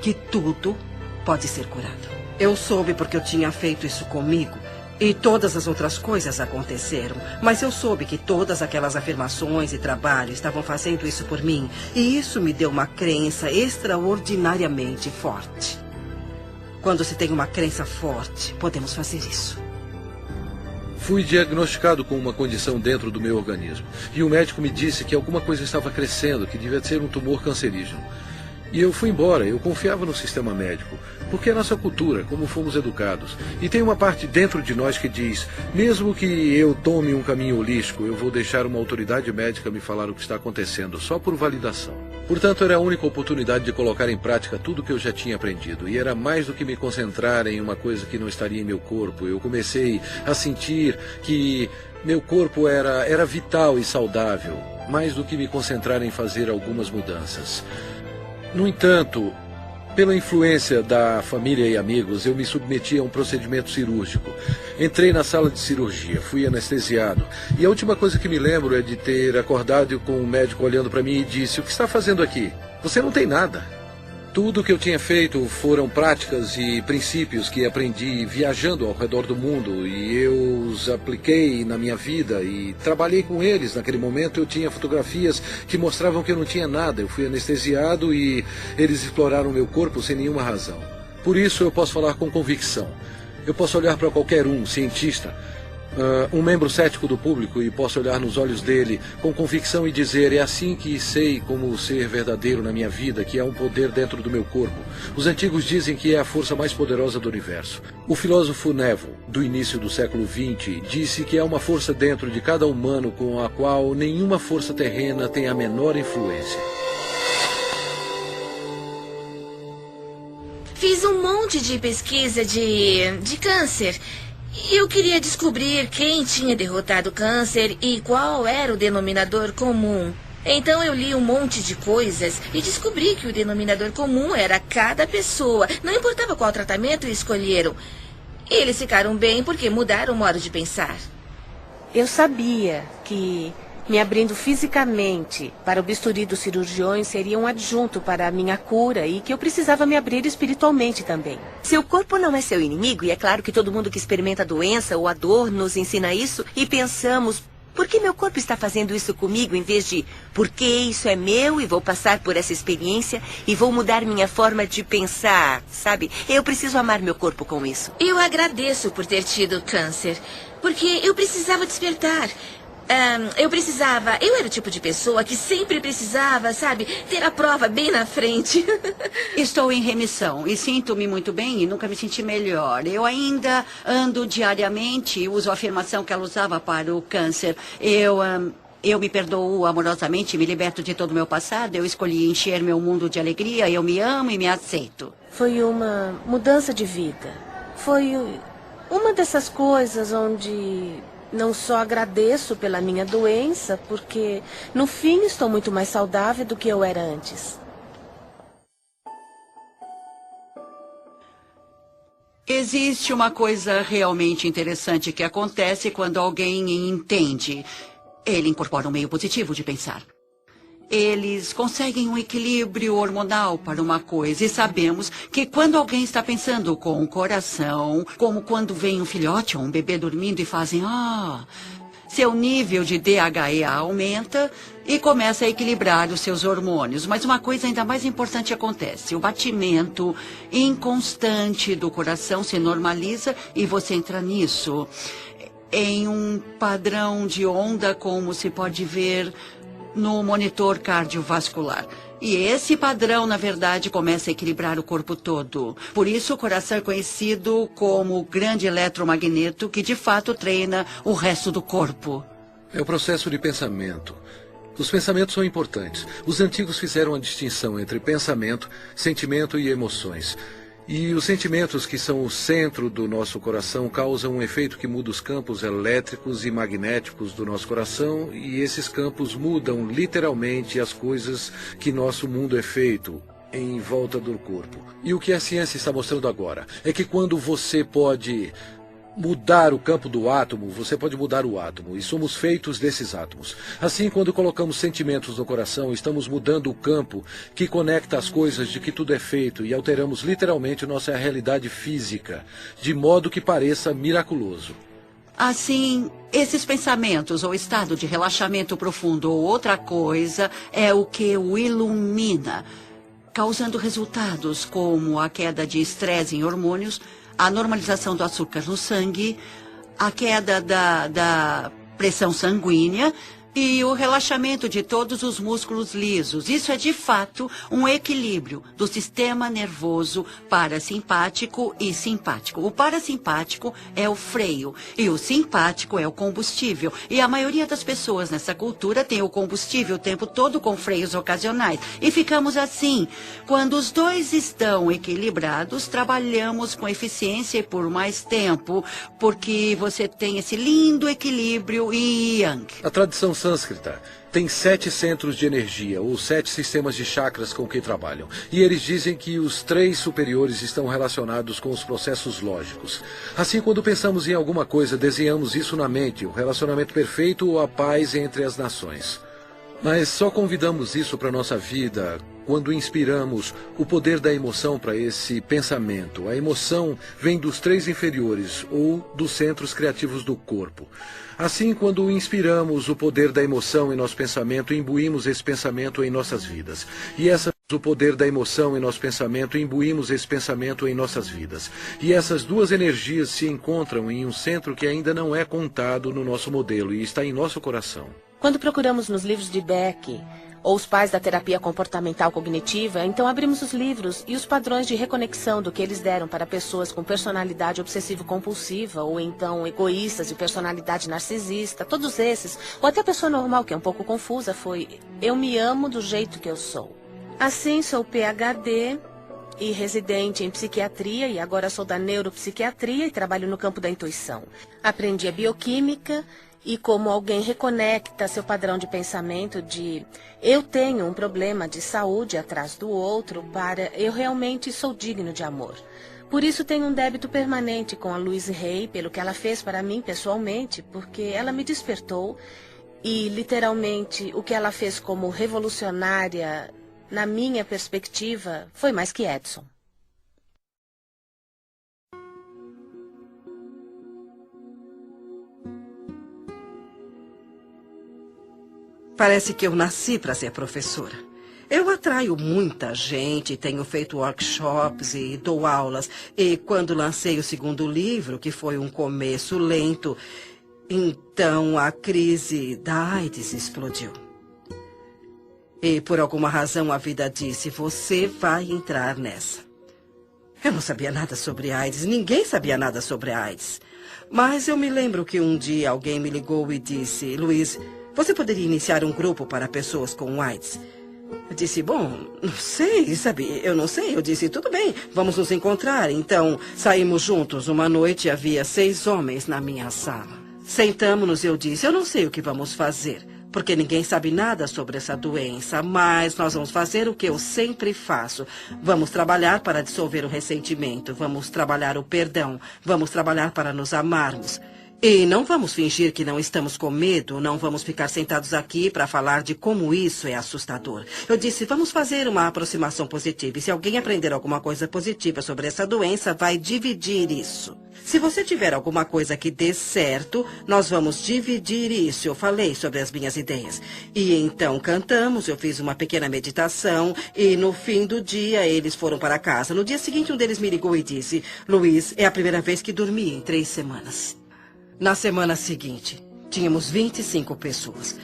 Speaker 6: que tudo pode ser curado. Eu soube porque eu tinha feito isso comigo. E todas as outras coisas aconteceram. Mas eu soube que todas aquelas afirmações e trabalho estavam fazendo isso por mim. E isso me deu uma crença extraordinariamente forte. Quando se tem uma crença forte, podemos fazer isso.
Speaker 8: Fui diagnosticado com uma condição dentro do meu organismo. E o médico me disse que alguma coisa estava crescendo, que devia ser um tumor cancerígeno. E eu fui embora, eu confiava no sistema médico, porque é nossa cultura, como fomos educados. E tem uma parte dentro de nós que diz, mesmo que eu tome um caminho holístico, eu vou deixar uma autoridade médica me falar o que está acontecendo, só por validação. Portanto, era a única oportunidade de colocar em prática tudo o que eu já tinha aprendido. E era mais do que me concentrar em uma coisa que não estaria em meu corpo. Eu comecei a sentir que meu corpo era vital e saudável, mais do que me concentrar em fazer algumas mudanças. No entanto, Pela influência da família e amigos, eu me submeti a um procedimento cirúrgico. Entrei na sala de cirurgia, fui anestesiado. E a última coisa que me lembro é de ter acordado com um médico olhando para mim e disse: "O que está fazendo aqui? Você não tem nada." Tudo o que eu tinha feito foram práticas e princípios que aprendi viajando ao redor do mundo, e eu os apliquei na minha vida e trabalhei com eles. Naquele momento eu tinha fotografias que mostravam que eu não tinha nada. Eu fui anestesiado e eles exploraram meu corpo sem nenhuma razão. Por isso eu posso falar com convicção. Eu posso olhar para qualquer cientista, um membro cético do público, e posso olhar nos olhos dele com convicção e dizer: é assim que sei como ser verdadeiro na minha vida, que há um poder dentro do meu corpo. Os antigos dizem que é a força mais poderosa do universo. O filósofo Neville, do início do século XX, disse que há uma força dentro de cada humano com a qual nenhuma força terrena tem a menor influência.
Speaker 4: Fiz um monte de pesquisa de câncer. Eu queria descobrir quem tinha derrotado o câncer e qual era o denominador comum. Então eu li um monte de coisas e descobri que o denominador comum era cada pessoa. Não importava qual tratamento escolheram. Eles ficaram bem porque mudaram o modo de pensar.
Speaker 5: Eu sabia que me abrindo fisicamente para o bisturi dos cirurgiões seria um adjunto para a minha cura e que eu precisava me abrir espiritualmente também.
Speaker 11: Seu corpo não é seu inimigo, e é claro que todo mundo que experimenta a doença ou a dor nos ensina isso, e pensamos: por que meu corpo está fazendo isso comigo, em vez de porque isso é meu e vou passar por essa experiência e vou mudar minha forma de pensar, sabe? Eu preciso amar meu corpo com isso.
Speaker 4: Eu agradeço por ter tido câncer, porque eu precisava despertar. Eu era o tipo de pessoa que sempre precisava, sabe, ter a prova bem na frente.
Speaker 10: Estou em remissão e sinto-me muito bem e nunca me senti melhor. Eu ainda ando diariamente, uso a afirmação que ela usava para o câncer. Eu me perdoo amorosamente, me liberto de todo o meu passado. Eu escolhi encher meu mundo de alegria, eu me amo e me aceito.
Speaker 5: Foi uma mudança de vida. Foi uma dessas coisas onde não só agradeço pela minha doença, porque no fim estou muito mais saudável do que eu era antes.
Speaker 10: Existe uma coisa realmente interessante que acontece quando alguém entende. Ele incorpora um meio positivo de pensar. Eles conseguem um equilíbrio hormonal para uma coisa. E sabemos que quando alguém está pensando com o coração, como quando vem um filhote ou um bebê dormindo e fazem seu nível de DHEA aumenta e começa a equilibrar os seus hormônios. Mas uma coisa ainda mais importante acontece. O batimento inconstante do coração se normaliza e você entra nisso em um padrão de onda, como se pode ver no monitor cardiovascular. E esse padrão, na verdade, começa a equilibrar o corpo todo. Por isso, o coração é conhecido como o grande eletromagneto que, de fato, treina o resto do corpo.
Speaker 8: É o processo de pensamento. Os pensamentos são importantes. Os antigos fizeram a distinção entre pensamento, sentimento e emoções. E os sentimentos, que são o centro do nosso coração, causam um efeito que muda os campos elétricos e magnéticos do nosso coração, e esses campos mudam literalmente as coisas que nosso mundo é feito em volta do corpo. E o que a ciência está mostrando agora é que quando você pode mudar o campo do átomo, você pode mudar o átomo, e somos feitos desses átomos. Assim, quando colocamos sentimentos no coração, estamos mudando o campo que conecta as coisas de que tudo é feito, e alteramos literalmente nossa realidade física, de modo que pareça miraculoso.
Speaker 10: Assim, esses pensamentos ou estado de relaxamento profundo ou outra coisa é o que o ilumina, causando resultados como a queda de estresse em hormônios, a normalização do açúcar no sangue, a queda da pressão sanguínea e o relaxamento de todos os músculos lisos. Isso é, de fato, um equilíbrio do sistema nervoso parasimpático e simpático. O parasimpático é o freio e o simpático é o combustível. E a maioria das pessoas nessa cultura tem o combustível o tempo todo com freios ocasionais. E ficamos assim. Quando os dois estão equilibrados, trabalhamos com eficiência e por mais tempo, porque você tem esse lindo equilíbrio yin.
Speaker 8: A tradição sânscrita tem 7 centros de energia, ou 7 sistemas de chakras com que trabalham. E eles dizem que os 3 superiores estão relacionados com os processos lógicos. Assim, quando pensamos em alguma coisa, desenhamos isso na mente, o relacionamento perfeito ou a paz entre as nações. Mas só convidamos isso para a nossa vida quando inspiramos o poder da emoção para esse pensamento. A emoção vem dos 3 inferiores ou dos centros criativos do corpo. Assim, quando inspiramos o poder da emoção em nosso pensamento, imbuímos esse pensamento em nossas vidas. O poder da emoção em nosso pensamento, imbuímos esse pensamento em nossas vidas. E essas duas energias se encontram em um centro que ainda não é contado no nosso modelo e está em nosso coração.
Speaker 5: Quando procuramos nos livros de Beck ou os pais da terapia comportamental cognitiva, então abrimos os livros e os padrões de reconexão do que eles deram para pessoas com personalidade obsessivo-compulsiva ou então egoístas de personalidade narcisista, todos esses, ou até a pessoa normal que é um pouco confusa, foi: eu me amo do jeito que eu sou. Assim, sou PhD e residente em psiquiatria e agora sou da neuropsiquiatria e trabalho no campo da intuição. Aprendi a bioquímica e como alguém reconecta seu padrão de pensamento de eu tenho um problema de saúde atrás do outro para eu realmente sou digno de amor. Por isso tenho um débito permanente com a Louise Hay pelo que ela fez para mim pessoalmente, porque ela me despertou e literalmente o que ela fez como revolucionária, na minha perspectiva, foi mais que Edison.
Speaker 6: Parece que eu nasci para ser professora. Eu atraio muita gente, tenho feito workshops e dou aulas. E quando lancei o segundo livro, que foi um começo lento, então a crise da AIDS explodiu. E por alguma razão a vida disse: você vai entrar nessa. Eu não sabia nada sobre AIDS, ninguém sabia nada sobre AIDS. Mas eu me lembro que um dia alguém me ligou e disse: Luiz, você poderia iniciar um grupo para pessoas com AIDS? Eu disse: bom, não sei, sabe, eu não sei. Eu disse: tudo bem, vamos nos encontrar. Então, saímos juntos. Uma noite havia 6 homens na minha sala. Sentamos-nos e eu disse: eu não sei o que vamos fazer, porque ninguém sabe nada sobre essa doença, mas nós vamos fazer o que eu sempre faço. Vamos trabalhar para dissolver o ressentimento, vamos trabalhar o perdão, vamos trabalhar para nos amarmos. E não vamos fingir que não estamos com medo, não vamos ficar sentados aqui para falar de como isso é assustador. Eu disse: vamos fazer uma aproximação positiva. E se alguém aprender alguma coisa positiva sobre essa doença, vai dividir isso. Se você tiver alguma coisa que dê certo, nós vamos dividir isso. Eu falei sobre as minhas ideias. E então cantamos, eu fiz uma pequena meditação e no fim do dia eles foram para casa. No dia seguinte um deles me ligou e disse: Luiz, é a primeira vez que dormi em 3 semanas. Na semana seguinte, tínhamos 25 pessoas.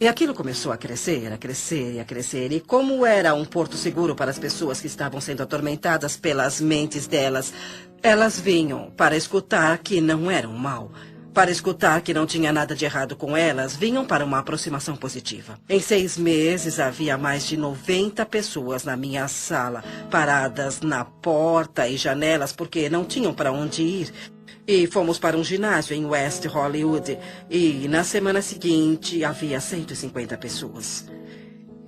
Speaker 6: E aquilo começou a crescer, a crescer e a crescer. E como era um porto seguro para as pessoas que estavam sendo atormentadas pelas mentes delas, elas vinham para escutar que não eram mal. Para escutar que não tinha nada de errado com elas, vinham para uma aproximação positiva. Em 6 meses, havia mais de 90 pessoas na minha sala, paradas na porta e janelas, porque não tinham para onde ir. E fomos para um ginásio em West Hollywood. E na semana seguinte, havia 150 pessoas.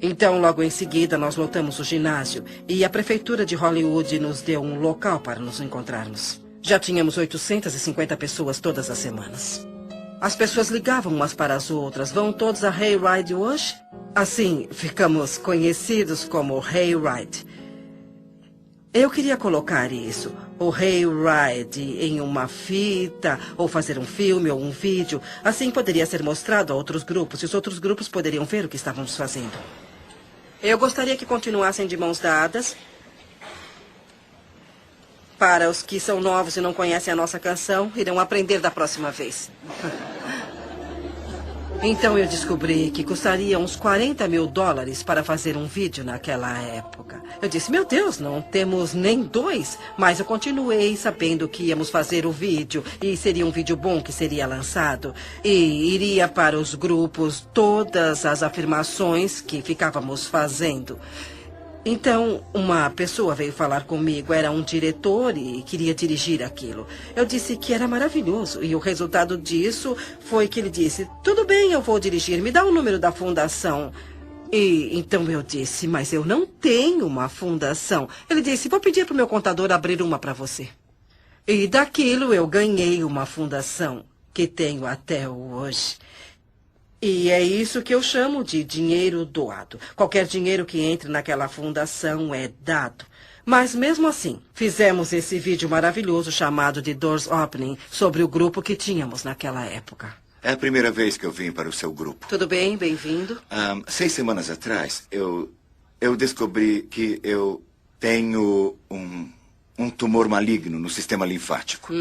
Speaker 6: Então, logo em seguida, nós lotamos o ginásio. E a prefeitura de Hollywood nos deu um local para nos encontrarmos. Já tínhamos 850 pessoas todas as semanas. As pessoas ligavam umas para as outras. Vão todos a Hayride hoje? Assim, ficamos conhecidos como Hayride. Eu queria colocar isso, o Hayride, em uma fita, ou fazer um filme ou um vídeo. Assim poderia ser mostrado a outros grupos, e os outros grupos poderiam ver o que estávamos fazendo. Eu gostaria que continuassem de mãos dadas. Para os que são novos e não conhecem a nossa canção, irão aprender da próxima vez. Então eu descobri que custaria uns $40 mil para fazer um vídeo naquela época. Eu disse: meu Deus, não temos nem 2. Mas eu continuei sabendo que íamos fazer o vídeo. E seria um vídeo bom que seria lançado. E iria para os grupos todas as afirmações que ficávamos fazendo. Então, uma pessoa veio falar comigo, era um diretor e queria dirigir aquilo. Eu disse que era maravilhoso e o resultado disso foi que ele disse, tudo bem, eu vou dirigir, me dá o número da fundação. E então eu disse, mas eu não tenho uma fundação. Ele disse, vou pedir para o meu contador abrir uma para você. E daquilo eu ganhei uma fundação que tenho até hoje. E é isso que eu chamo de dinheiro doado. Qualquer dinheiro que entre naquela fundação é dado. Mas mesmo assim, fizemos esse vídeo maravilhoso chamado de Doors Opening sobre o grupo que tínhamos naquela época.
Speaker 3: É a primeira vez que eu vim para o seu grupo.
Speaker 6: Tudo bem, bem-vindo.
Speaker 3: 6 semanas atrás, eu descobri que eu tenho um tumor maligno no sistema linfático.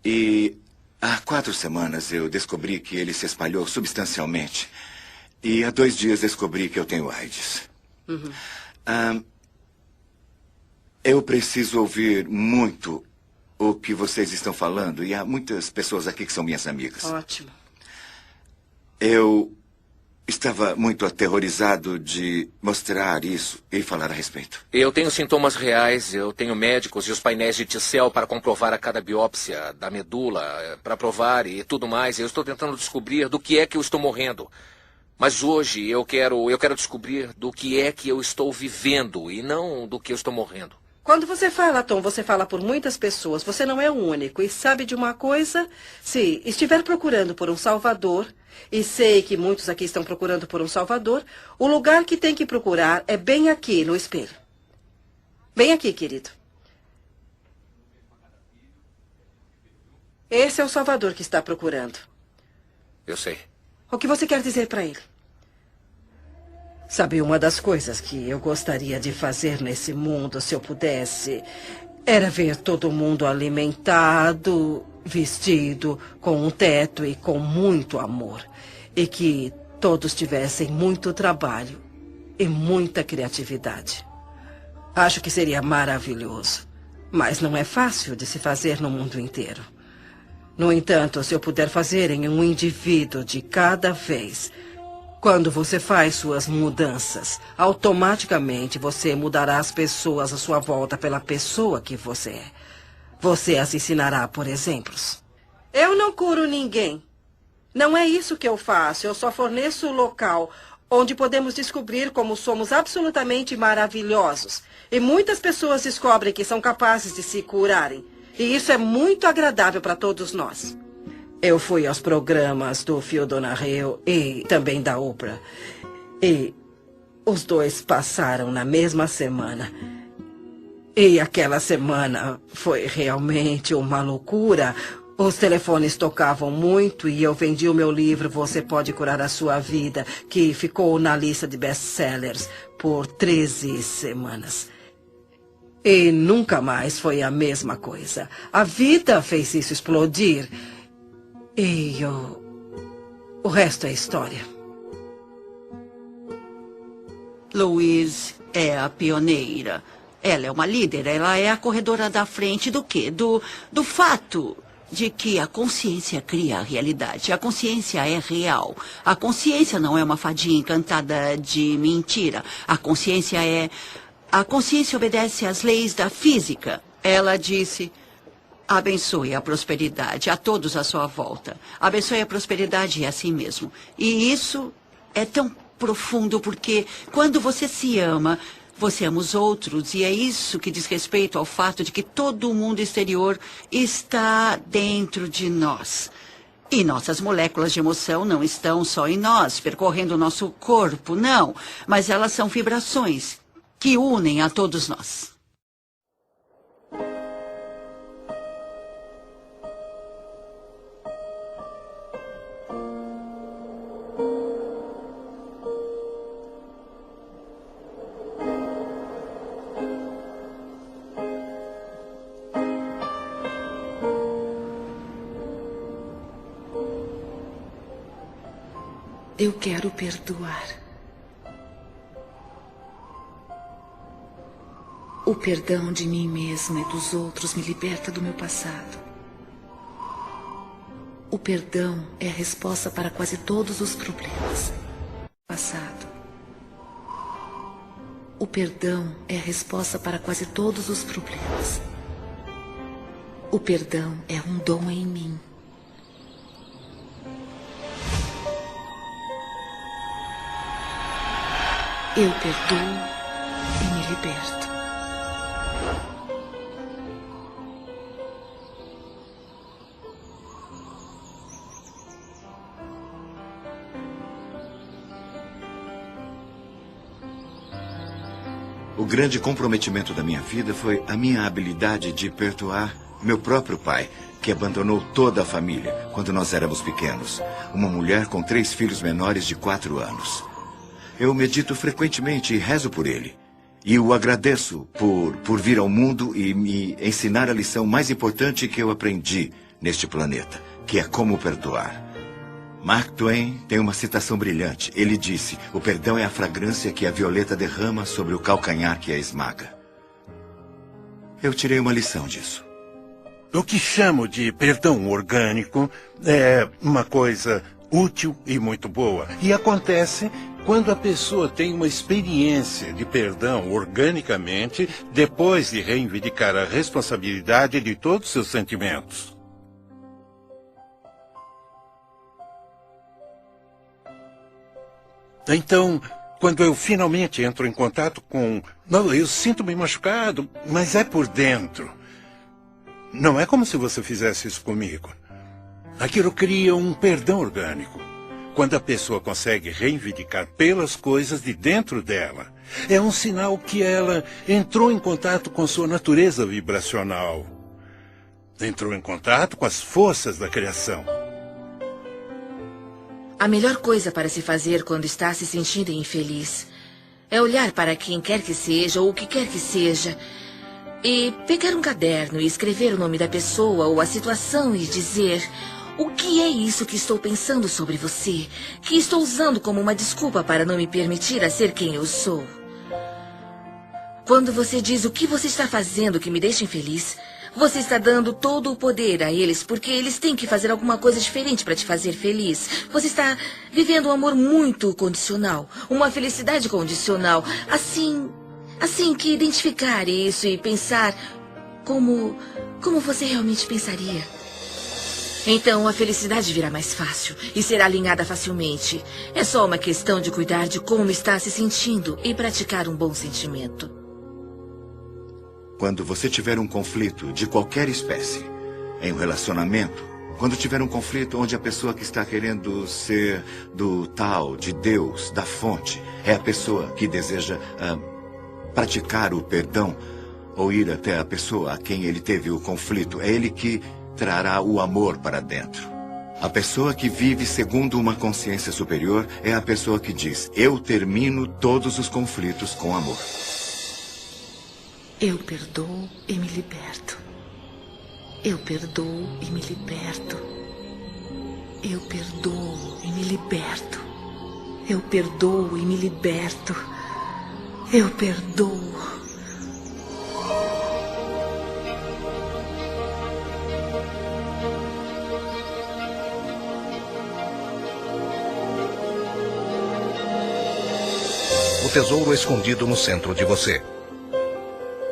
Speaker 3: E há 4 semanas eu descobri que ele se espalhou substancialmente. E há 2 dias descobri que eu tenho AIDS. Eu preciso ouvir muito o que vocês estão falando. E há muitas pessoas aqui que são minhas amigas.
Speaker 6: Ótimo.
Speaker 3: Eu estava muito aterrorizado de mostrar isso e falar a respeito.
Speaker 8: Eu tenho sintomas reais, eu tenho médicos e os painéis de T-cell para comprovar a cada biópsia da medula, para provar e tudo mais. Eu estou tentando descobrir do que é que eu estou morrendo. Mas hoje eu quero descobrir do que é que eu estou vivendo e não do que eu estou morrendo.
Speaker 6: Quando você fala, Tom, você fala por muitas pessoas. Você não é o único. E sabe de uma coisa? Se estiver procurando por um salvador, e sei que muitos aqui estão procurando por um salvador, o lugar que tem que procurar é bem aqui, no espelho. Bem aqui, querido. Esse é o salvador que está procurando.
Speaker 8: Eu sei.
Speaker 6: O que você quer dizer para ele? Sabe, uma das coisas que eu gostaria de fazer nesse mundo, se eu pudesse, era ver todo mundo alimentado, vestido, com um teto e com muito amor. E que todos tivessem muito trabalho e muita criatividade. Acho que seria maravilhoso. Mas não é fácil de se fazer no mundo inteiro. No entanto, se eu puder fazer em um indivíduo de cada vez, quando você faz suas mudanças, automaticamente você mudará as pessoas à sua volta pela pessoa que você é. Você as ensinará por exemplos. Eu não curo ninguém. Não é isso que eu faço. Eu só forneço o local onde podemos descobrir como somos absolutamente maravilhosos. E muitas pessoas descobrem que são capazes de se curarem. E isso é muito agradável para todos nós. Eu fui aos programas do Phil Donahue e também da Oprah. E os dois passaram na mesma semana. E aquela semana foi realmente uma loucura. Os telefones tocavam muito e eu vendi o meu livro Você Pode Curar a Sua Vida, que ficou na lista de best-sellers por 13 semanas. E nunca mais foi a mesma coisa. A vida fez isso explodir. E o resto é história.
Speaker 10: Louise é a pioneira. Ela é uma líder, ela é a corredora da frente do quê? Do fato de que a consciência cria a realidade. A consciência é real. A consciência não é uma fadinha encantada de mentira. A consciência obedece às leis da física. Ela disse: abençoe a prosperidade a todos à sua volta. Abençoe a prosperidade a si mesmo. E isso é tão profundo porque quando você se ama, você ama os outros, e é isso que diz respeito ao fato de que todo o mundo exterior está dentro de nós. E nossas moléculas de emoção não estão só em nós, percorrendo o nosso corpo, não. Mas elas são vibrações que unem a todos nós.
Speaker 2: Eu quero perdoar. O perdão de mim mesma e dos outros me liberta do meu passado. O perdão é a resposta para quase todos os problemas. Passado. O perdão é a resposta para quase todos os problemas. O perdão é um dom em mim. Eu perdoo e me liberto.
Speaker 3: O grande comprometimento da minha vida foi a minha habilidade de perdoar meu próprio pai, que abandonou toda a família quando nós éramos pequenos. Uma mulher com 3 filhos menores de 4 anos. Eu medito frequentemente e rezo por ele. E o agradeço por vir ao mundo e me ensinar a lição mais importante que eu aprendi neste planeta, que é como perdoar. Mark Twain tem uma citação brilhante. Ele disse: o perdão é a fragrância que a violeta derrama sobre o calcanhar que a esmaga. Eu tirei uma lição disso.
Speaker 7: O que chamo de perdão orgânico é uma coisa útil e muito boa. E acontece quando a pessoa tem uma experiência de perdão organicamente, depois de reivindicar a responsabilidade de todos os seus sentimentos. Então, quando eu finalmente entro em contato com... Não, eu sinto-me machucado, mas é por dentro. Não é como se você fizesse isso comigo. Aquilo cria um perdão orgânico. Quando a pessoa consegue reivindicar pelas coisas de dentro dela, é um sinal que ela entrou em contato com sua natureza vibracional. Entrou em contato com as forças da criação.
Speaker 4: A melhor coisa para se fazer quando está se sentindo infeliz é olhar para quem quer que seja ou o que quer que seja e pegar um caderno e escrever o nome da pessoa ou a situação e dizer: o que é isso que estou pensando sobre você, que estou usando como uma desculpa para não me permitir a ser quem eu sou? Quando você diz o que você está fazendo que me deixa infeliz, você está dando todo o poder a eles, porque eles têm que fazer alguma coisa diferente para te fazer feliz. Você está vivendo um amor muito condicional, uma felicidade condicional. Assim que identificar isso e pensar como você realmente pensaria. Então a felicidade virá mais fácil e será alinhada facilmente. É só uma questão de cuidar de como está se sentindo e praticar um bom sentimento.
Speaker 3: Quando você tiver um conflito de qualquer espécie, em um relacionamento, quando tiver um conflito onde a pessoa que está querendo ser do tal, de Deus, da fonte, é a pessoa que deseja praticar o perdão ou ir até a pessoa a quem ele teve o conflito, é ele que trará o amor para dentro. A pessoa que vive segundo uma consciência superior é a pessoa que diz: eu termino todos os conflitos com amor.
Speaker 2: Eu perdoo e me liberto. Eu perdoo e me liberto. Eu perdoo e me liberto. Eu perdoo e me liberto. Eu perdoo.
Speaker 1: O tesouro escondido no centro de você.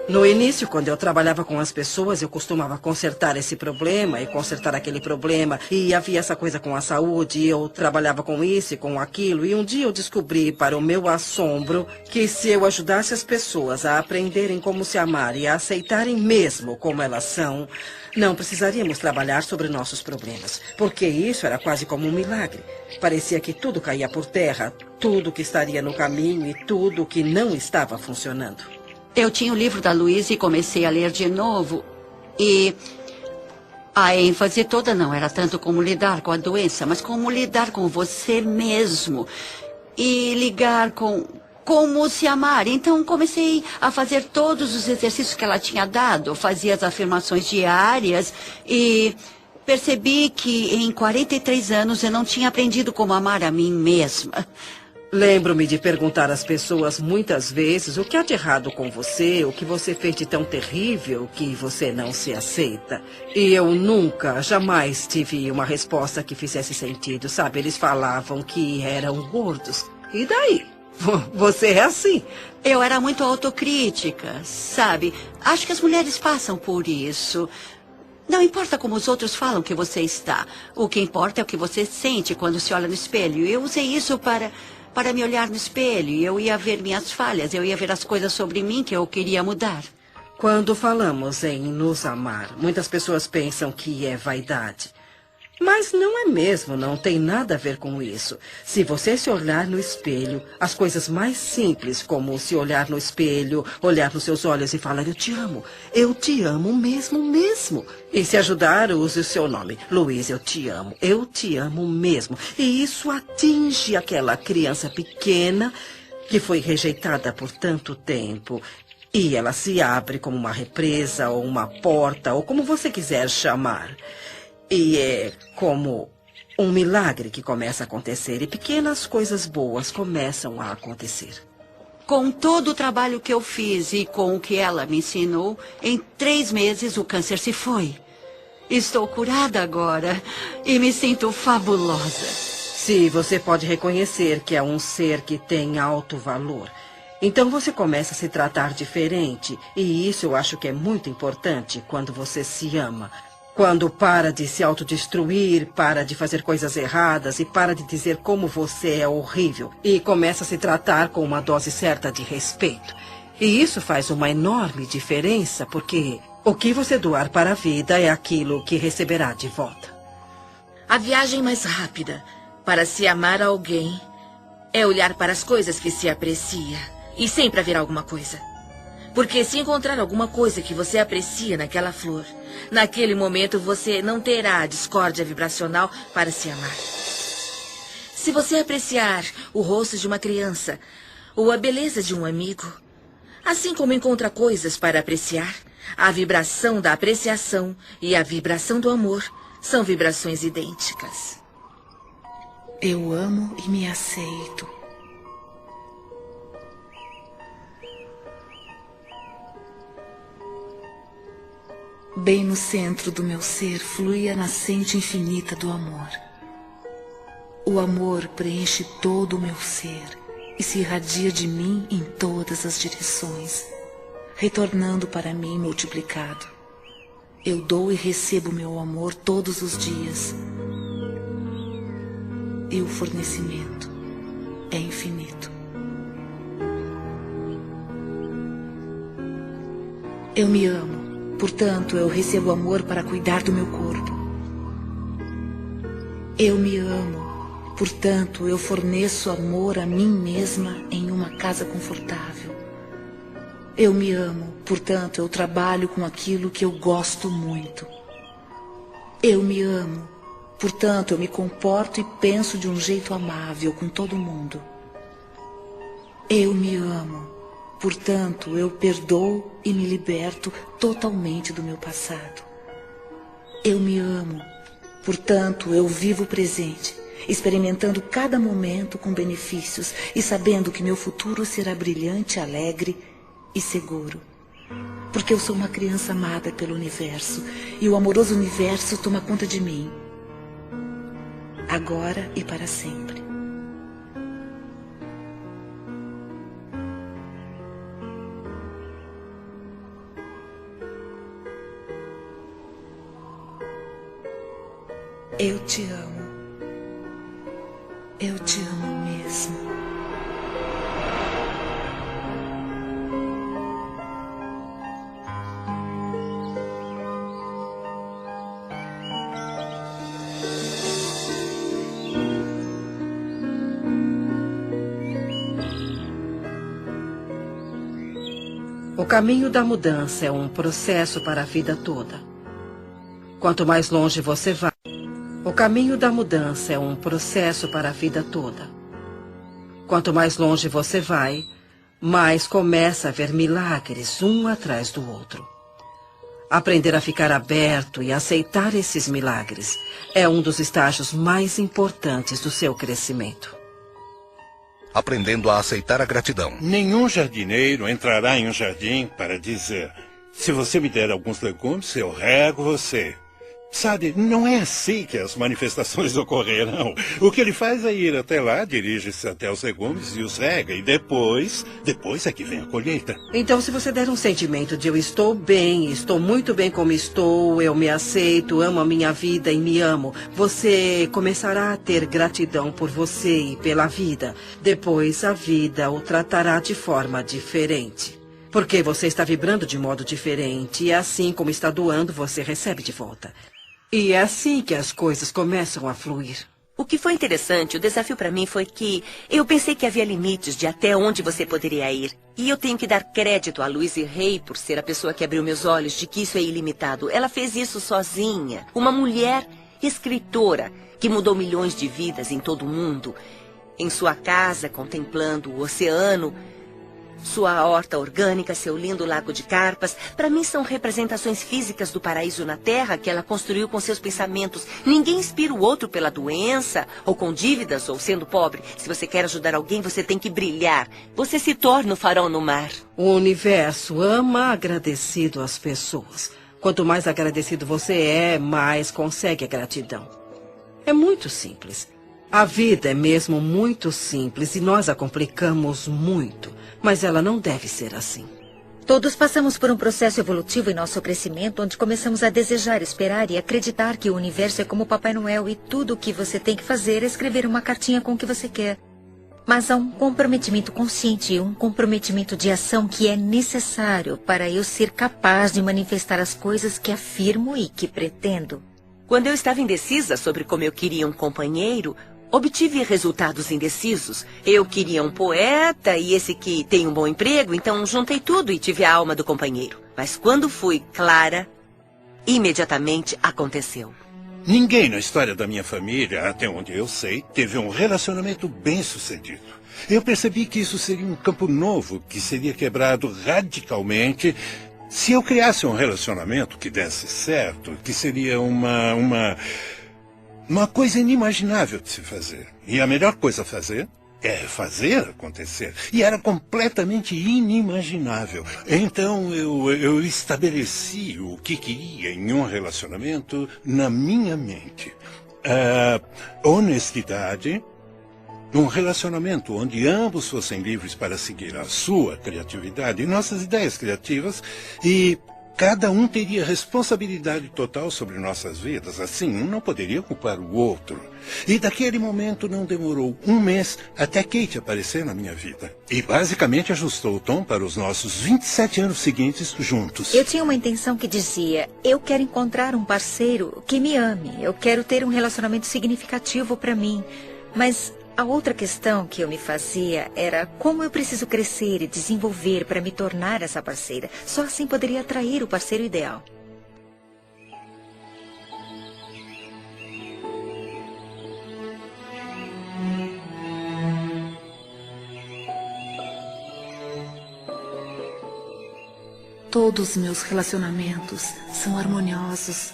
Speaker 6: No início, quando eu trabalhava com as pessoas, eu costumava consertar esse problema e consertar aquele problema. E havia essa coisa com a saúde, e eu trabalhava com isso e com aquilo. E um dia eu descobri, para o meu assombro, que se eu ajudasse as pessoas a aprenderem como se amar e a aceitarem mesmo como elas são, não precisaríamos trabalhar sobre nossos problemas. Porque isso era quase como um milagre. Parecia que tudo caía por terra, tudo que estaria no caminho e tudo que não estava funcionando.
Speaker 10: Eu tinha o livro da Louise e comecei a ler de novo. E a ênfase toda não era tanto como lidar com a doença, mas como lidar com você mesmo. E ligar com como se amar. Então comecei a fazer todos os exercícios que ela tinha dado. Fazia as afirmações diárias e percebi que em 43 anos eu não tinha aprendido como amar a mim mesma.
Speaker 6: Lembro-me de perguntar às pessoas muitas vezes o que há de errado com você, o que você fez de tão terrível que você não se aceita. E eu nunca, jamais tive uma resposta que fizesse sentido, sabe? Eles falavam que eram gordos. E daí? Você é assim.
Speaker 10: Eu era muito autocrítica, sabe? Acho que as mulheres passam por isso. Não importa como os outros falam que você está. O que importa é o que você sente quando se olha no espelho. Eu usei isso para me olhar no espelho. Eu ia ver minhas falhas, eu ia ver as coisas sobre mim que eu queria mudar.
Speaker 6: Quando falamos em nos amar, muitas pessoas pensam que é vaidade. Mas não é mesmo, não tem nada a ver com isso. Se você se olhar no espelho, as coisas mais simples, como se olhar no espelho, olhar nos seus olhos e falar, eu te amo mesmo. E se ajudar, use o seu nome. Luiz, eu te amo mesmo. E isso atinge aquela criança pequena que foi rejeitada por tanto tempo. E ela se abre como uma represa ou uma porta, ou como você quiser chamar. E é como um milagre que começa a acontecer e pequenas coisas boas começam a acontecer.
Speaker 10: Com todo o trabalho que eu fiz e com o que ela me ensinou, em 3 meses o câncer se foi. Estou curada agora e me sinto fabulosa.
Speaker 6: Se você pode reconhecer que é um ser que tem alto valor, então você começa a se tratar diferente. E isso eu acho que é muito importante quando você se ama. Quando para de se autodestruir, para de fazer coisas erradas e para de dizer como você é horrível. E começa a se tratar com uma dose certa de respeito. E isso faz uma enorme diferença, porque o que você doar para a vida é aquilo que receberá de volta.
Speaker 4: A viagem mais rápida para se amar a alguém é olhar para as coisas que se aprecia. E sempre haverá alguma coisa. Porque se encontrar alguma coisa que você aprecia naquela flor, naquele momento você não terá a discórdia vibracional para se amar. Se você apreciar o rosto de uma criança ou a beleza de um amigo, assim como encontra coisas para apreciar, a vibração da apreciação e a vibração do amor são vibrações idênticas.
Speaker 2: Eu amo e me aceito. Bem no centro do meu ser flui a nascente infinita do amor. O amor preenche todo o meu ser e se irradia de mim em todas as direções, retornando para mim multiplicado. Eu dou e recebo meu amor todos os dias. E o fornecimento é infinito. Eu me amo. Portanto, eu recebo amor para cuidar do meu corpo. Eu me amo. Portanto, eu forneço amor a mim mesma em uma casa confortável. Eu me amo. Portanto, eu trabalho com aquilo que eu gosto muito. Eu me amo. Portanto, eu me comporto e penso de um jeito amável com todo mundo. Eu me amo. Portanto, eu perdoo e me liberto totalmente do meu passado. Eu me amo. Portanto, eu vivo o presente, experimentando cada momento com benefícios e sabendo que meu futuro será brilhante, alegre e seguro. Porque eu sou uma criança amada pelo universo e o amoroso universo toma conta de mim. Agora e para sempre. Eu te amo. Eu te amo mesmo.
Speaker 6: O caminho da mudança é um processo para a vida toda. Quanto mais longe você vai, o caminho da mudança é um processo para a vida toda. Quanto mais longe você vai, mais começa a ver milagres um atrás do outro. Aprender a ficar aberto e aceitar esses milagres é um dos estágios mais importantes do seu crescimento.
Speaker 1: Aprendendo a aceitar a gratidão.
Speaker 7: Nenhum jardineiro entrará em um jardim para dizer: se você me der alguns legumes, eu rego você. Sabe, não é assim que as manifestações ocorrerão. O que ele faz é ir até lá, dirige-se até os legumes e os rega. E depois é que vem a colheita.
Speaker 6: Então, se você der um sentimento de eu estou bem, estou muito bem como estou, eu me aceito, amo a minha vida e me amo, você começará a ter gratidão por você e pela vida. Depois, a vida o tratará de forma diferente. Porque você está vibrando de modo diferente e assim como está doando, você recebe de volta. E é assim que as coisas começam a fluir.
Speaker 11: O que foi interessante, o desafio para mim foi que eu pensei que havia limites de até onde você poderia ir. E eu tenho que dar crédito a Louise Hay por ser a pessoa que abriu meus olhos de que isso é ilimitado. Ela fez isso sozinha. Uma mulher escritora que mudou milhões de vidas em todo o mundo. Em sua casa, contemplando o oceano, sua horta orgânica, seu lindo lago de carpas, para mim são representações físicas do paraíso na Terra que ela construiu com seus pensamentos. Ninguém inspira o outro pela doença, ou com dívidas, ou sendo pobre. Se você quer ajudar alguém, você tem que brilhar. Você se torna o farol no mar.
Speaker 6: O universo ama agradecido às pessoas. Quanto mais agradecido você é, mais consegue a gratidão. É muito simples. A vida é mesmo muito simples e nós a complicamos muito. Mas ela não deve ser assim.
Speaker 12: Todos passamos por um processo evolutivo em nosso crescimento, onde começamos a desejar, esperar e acreditar que o universo é como Papai Noel e tudo o que você tem que fazer é escrever uma cartinha com o que você quer. Mas há um comprometimento consciente e um comprometimento de ação que é necessário para eu ser capaz de manifestar as coisas que afirmo e que pretendo.
Speaker 11: Quando eu estava indecisa sobre como eu queria um companheiro, obtive resultados indecisos. Eu queria um poeta e esse que tem um bom emprego, então juntei tudo e tive a alma do companheiro. Mas quando fui clara, imediatamente aconteceu.
Speaker 7: Ninguém na história da minha família, até onde eu sei, teve um relacionamento bem-sucedido. Eu percebi que isso seria um campo novo, que seria quebrado radicalmente se eu criasse um relacionamento que desse certo, que seria uma coisa inimaginável de se fazer. E a melhor coisa a fazer é fazer acontecer. E era completamente inimaginável. Então eu estabeleci o que queria em um relacionamento na minha mente. Honestidade, um relacionamento onde ambos fossem livres para seguir a sua criatividade e nossas ideias criativas e cada um teria responsabilidade total sobre nossas vidas. Assim, um não poderia culpar o outro. E daquele momento não demorou um mês até Kate aparecer na minha vida. E basicamente ajustou o tom para os nossos 27 anos seguintes juntos.
Speaker 12: Eu tinha uma intenção que dizia, eu quero encontrar um parceiro que me ame. Eu quero ter um relacionamento significativo para mim. Mas a outra questão que eu me fazia era como eu preciso crescer e desenvolver para me tornar essa parceira. Só assim poderia atrair o parceiro ideal.
Speaker 2: Todos meus relacionamentos são harmoniosos.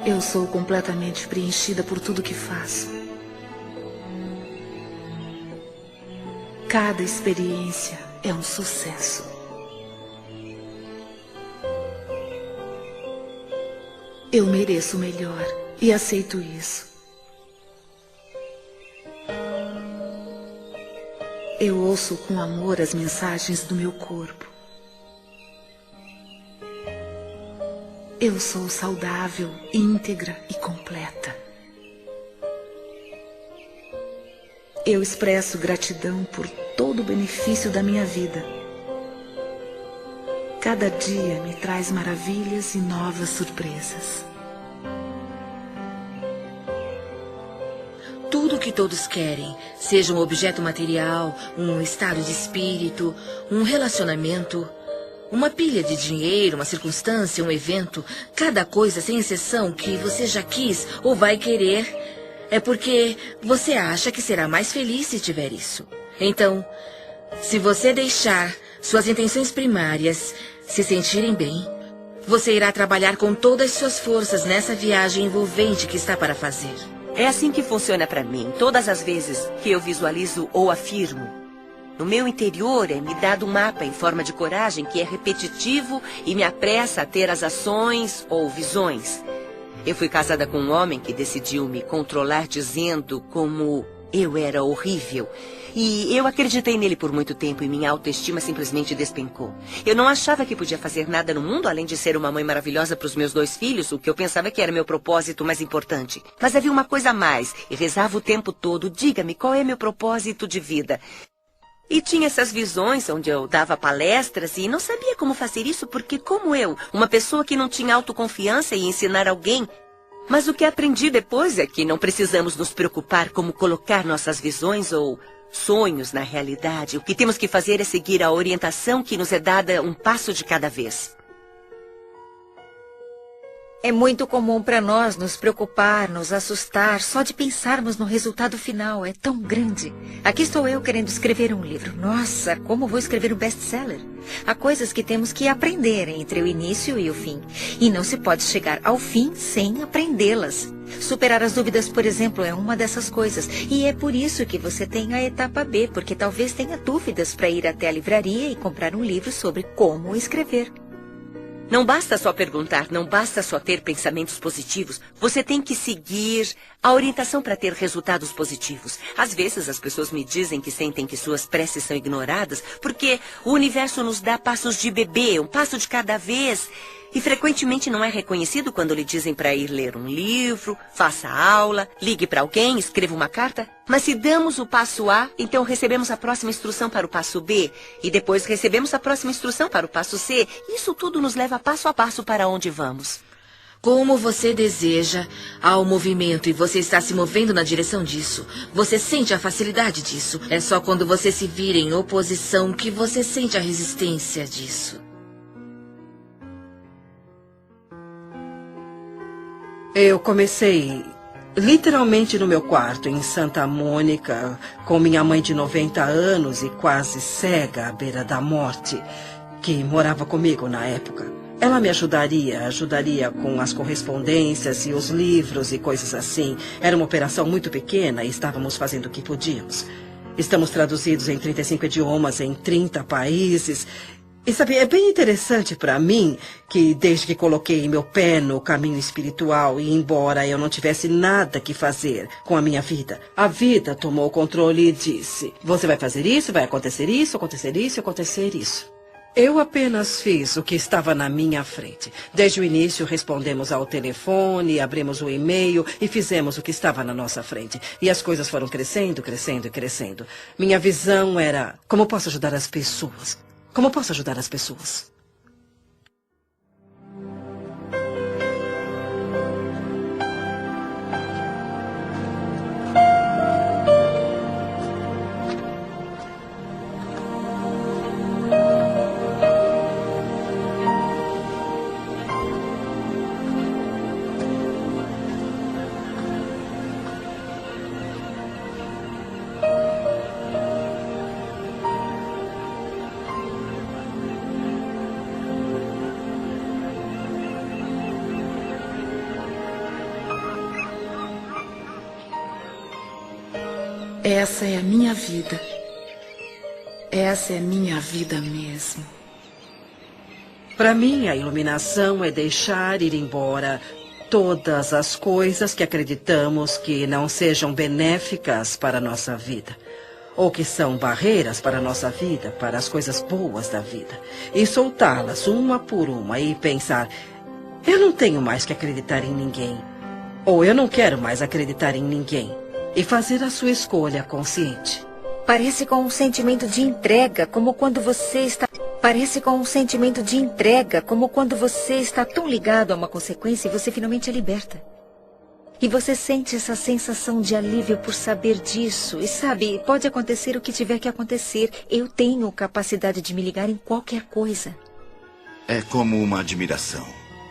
Speaker 2: Eu sou completamente preenchida por tudo que faço. Cada experiência é um sucesso. Eu mereço o melhor e aceito isso. Eu ouço com amor as mensagens do meu corpo. Eu sou saudável, íntegra e completa. Eu expresso gratidão por todo o benefício da minha vida. Cada dia me traz maravilhas e novas surpresas.
Speaker 4: Tudo que todos querem, seja um objeto material, um estado de espírito, um relacionamento, uma pilha de dinheiro, uma circunstância, um evento, cada coisa sem exceção que você já quis ou vai querer, é porque você acha que será mais feliz se tiver isso. Então, se você deixar suas intenções primárias se sentirem bem, você irá trabalhar com todas as suas forças nessa viagem envolvente que está para fazer.
Speaker 11: É assim que funciona para mim. Todas as vezes que eu visualizo ou afirmo, No meu interior é me dado um mapa em forma de coragem que é repetitivo e me apressa a ter as ações ou visões. Eu fui casada com um homem que decidiu me controlar dizendo como eu era horrível. E eu acreditei nele por muito tempo e minha autoestima simplesmente despencou. Eu não achava que podia fazer nada no mundo além de ser uma mãe maravilhosa para os meus 2 filhos, o que eu pensava que era meu propósito mais importante. Mas havia uma coisa a mais e rezava o tempo todo: diga-me, qual é meu propósito de vida? E tinha essas visões onde eu dava palestras e não sabia como fazer isso porque, como eu, uma pessoa que não tinha autoconfiança ia ensinar alguém. Mas o que aprendi depois é que não precisamos nos preocupar como colocar nossas visões ou sonhos na realidade. O que temos que fazer é seguir a orientação que nos é dada um passo de cada vez.
Speaker 12: É muito comum para nós nos preocupar, nos assustar, só de pensarmos no resultado final. É tão grande. Aqui estou eu querendo escrever um livro. Nossa, como vou escrever um best-seller? Há coisas que temos que aprender entre o início e o fim. E não se pode chegar ao fim sem aprendê-las. Superar as dúvidas, por exemplo, é uma dessas coisas. E é por isso que você tem a etapa B, porque talvez tenha dúvidas para ir até a livraria e comprar um livro sobre como escrever.
Speaker 11: Não basta só perguntar, não basta só ter pensamentos positivos. Você tem que seguir a orientação para ter resultados positivos. Às vezes as pessoas me dizem que sentem que suas preces são ignoradas porque o universo nos dá passos de bebê, um passo de cada vez. E frequentemente não é reconhecido quando lhe dizem para ir ler um livro, faça aula, ligue para alguém, escreva uma carta. Mas se damos o passo A, então recebemos a próxima instrução para o passo B. E depois recebemos a próxima instrução para o passo C. Isso tudo nos leva passo a passo para onde vamos.
Speaker 4: Como você deseja, há um movimento e você está se movendo na direção disso. Você sente a facilidade disso. É só quando você se vira em oposição que você sente a resistência disso.
Speaker 6: Eu comecei literalmente no meu quarto, em Santa Mônica, com minha mãe de 90 anos e quase cega à beira da morte, que morava comigo na época. Ela me ajudaria com as correspondências e os livros e coisas assim. Era uma operação muito pequena e estávamos fazendo o que podíamos. Estamos traduzidos em 35 idiomas, em 30 países. E sabe, é bem interessante para mim que desde que coloquei meu pé no caminho espiritual e embora eu não tivesse nada que fazer com a minha vida, a vida tomou o controle e disse: você vai fazer isso, vai acontecer isso, acontecer isso, acontecer isso. Eu apenas fiz o que estava na minha frente. Desde o início respondemos ao telefone, abrimos o e-mail e fizemos o que estava na nossa frente. E as coisas foram crescendo, crescendo e crescendo. Minha visão era: como posso ajudar as pessoas? Como posso ajudar as pessoas?
Speaker 2: Essa é a minha vida. Essa é minha vida mesmo.
Speaker 6: Para mim, a iluminação é deixar ir embora todas as coisas que acreditamos que não sejam benéficas para a nossa vida, ou que são barreiras para a nossa vida, para as coisas boas da vida, e soltá-las uma por uma e pensar: eu não tenho mais que acreditar em ninguém, ou eu não quero mais acreditar em ninguém, e fazer a sua escolha consciente.
Speaker 12: Parece com um sentimento de entrega, como quando você está... Parece com um sentimento de entrega, como quando você está tão ligado a uma consequência e você finalmente a liberta. E você sente essa sensação de alívio por saber disso. E sabe, pode acontecer o que tiver que acontecer. Eu tenho capacidade de me ligar em qualquer coisa.
Speaker 3: É como uma admiração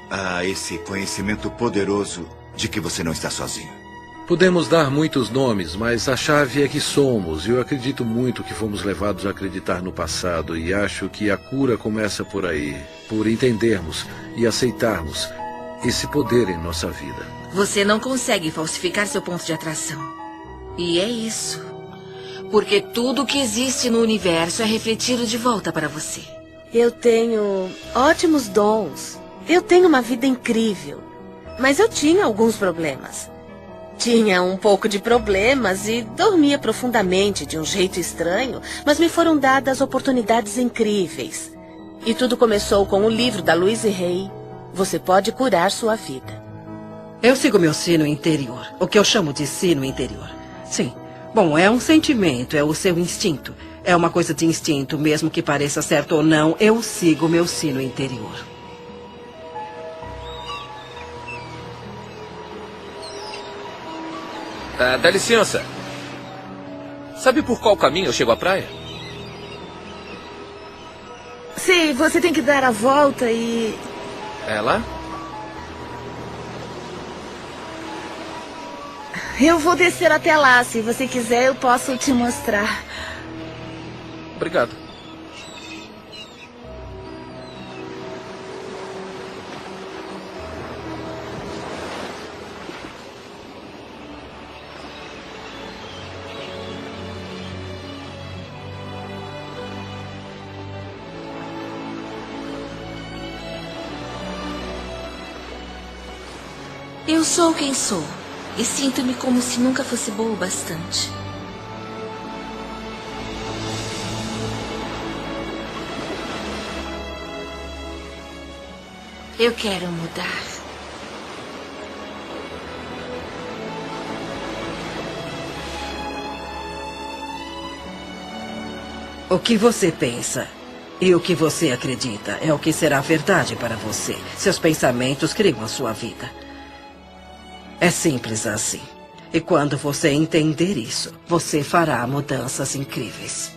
Speaker 3: a esse conhecimento poderoso de que você não está sozinho.
Speaker 8: Podemos dar muitos nomes, mas a chave é que somos. Eu acredito muito que fomos levados a acreditar no passado e acho que a cura começa por aí, por entendermos e aceitarmos esse poder em nossa vida.
Speaker 4: Você não consegue falsificar seu ponto de atração. E é isso. Porque tudo que existe no universo é refletido de volta para você.
Speaker 5: Eu tenho ótimos dons. Eu tenho uma vida incrível. Mas eu tinha alguns problemas. Tinha um pouco de problemas e dormia profundamente de um jeito estranho, mas me foram dadas oportunidades incríveis. E tudo começou com o livro da Louise Hay, Você Pode Curar Sua Vida.
Speaker 6: Eu sigo meu sino interior, o que eu chamo de sino interior. Sim. Bom, é um sentimento, é o seu instinto. É uma coisa de instinto, mesmo que pareça certo ou não, eu sigo meu sino interior.
Speaker 13: Dá licença. Sabe por qual caminho eu chego à praia?
Speaker 2: Sim, você tem que dar a volta e...
Speaker 13: É lá?
Speaker 2: Eu vou descer até lá. Se você quiser, eu posso te mostrar.
Speaker 13: Obrigado.
Speaker 4: Eu sou quem sou. E sinto-me como se nunca fosse boa o bastante. Eu quero mudar.
Speaker 6: O que você pensa e o que você acredita é o que será verdade para você. Seus pensamentos criam a sua vida. É simples assim. E quando você entender isso, você fará mudanças incríveis.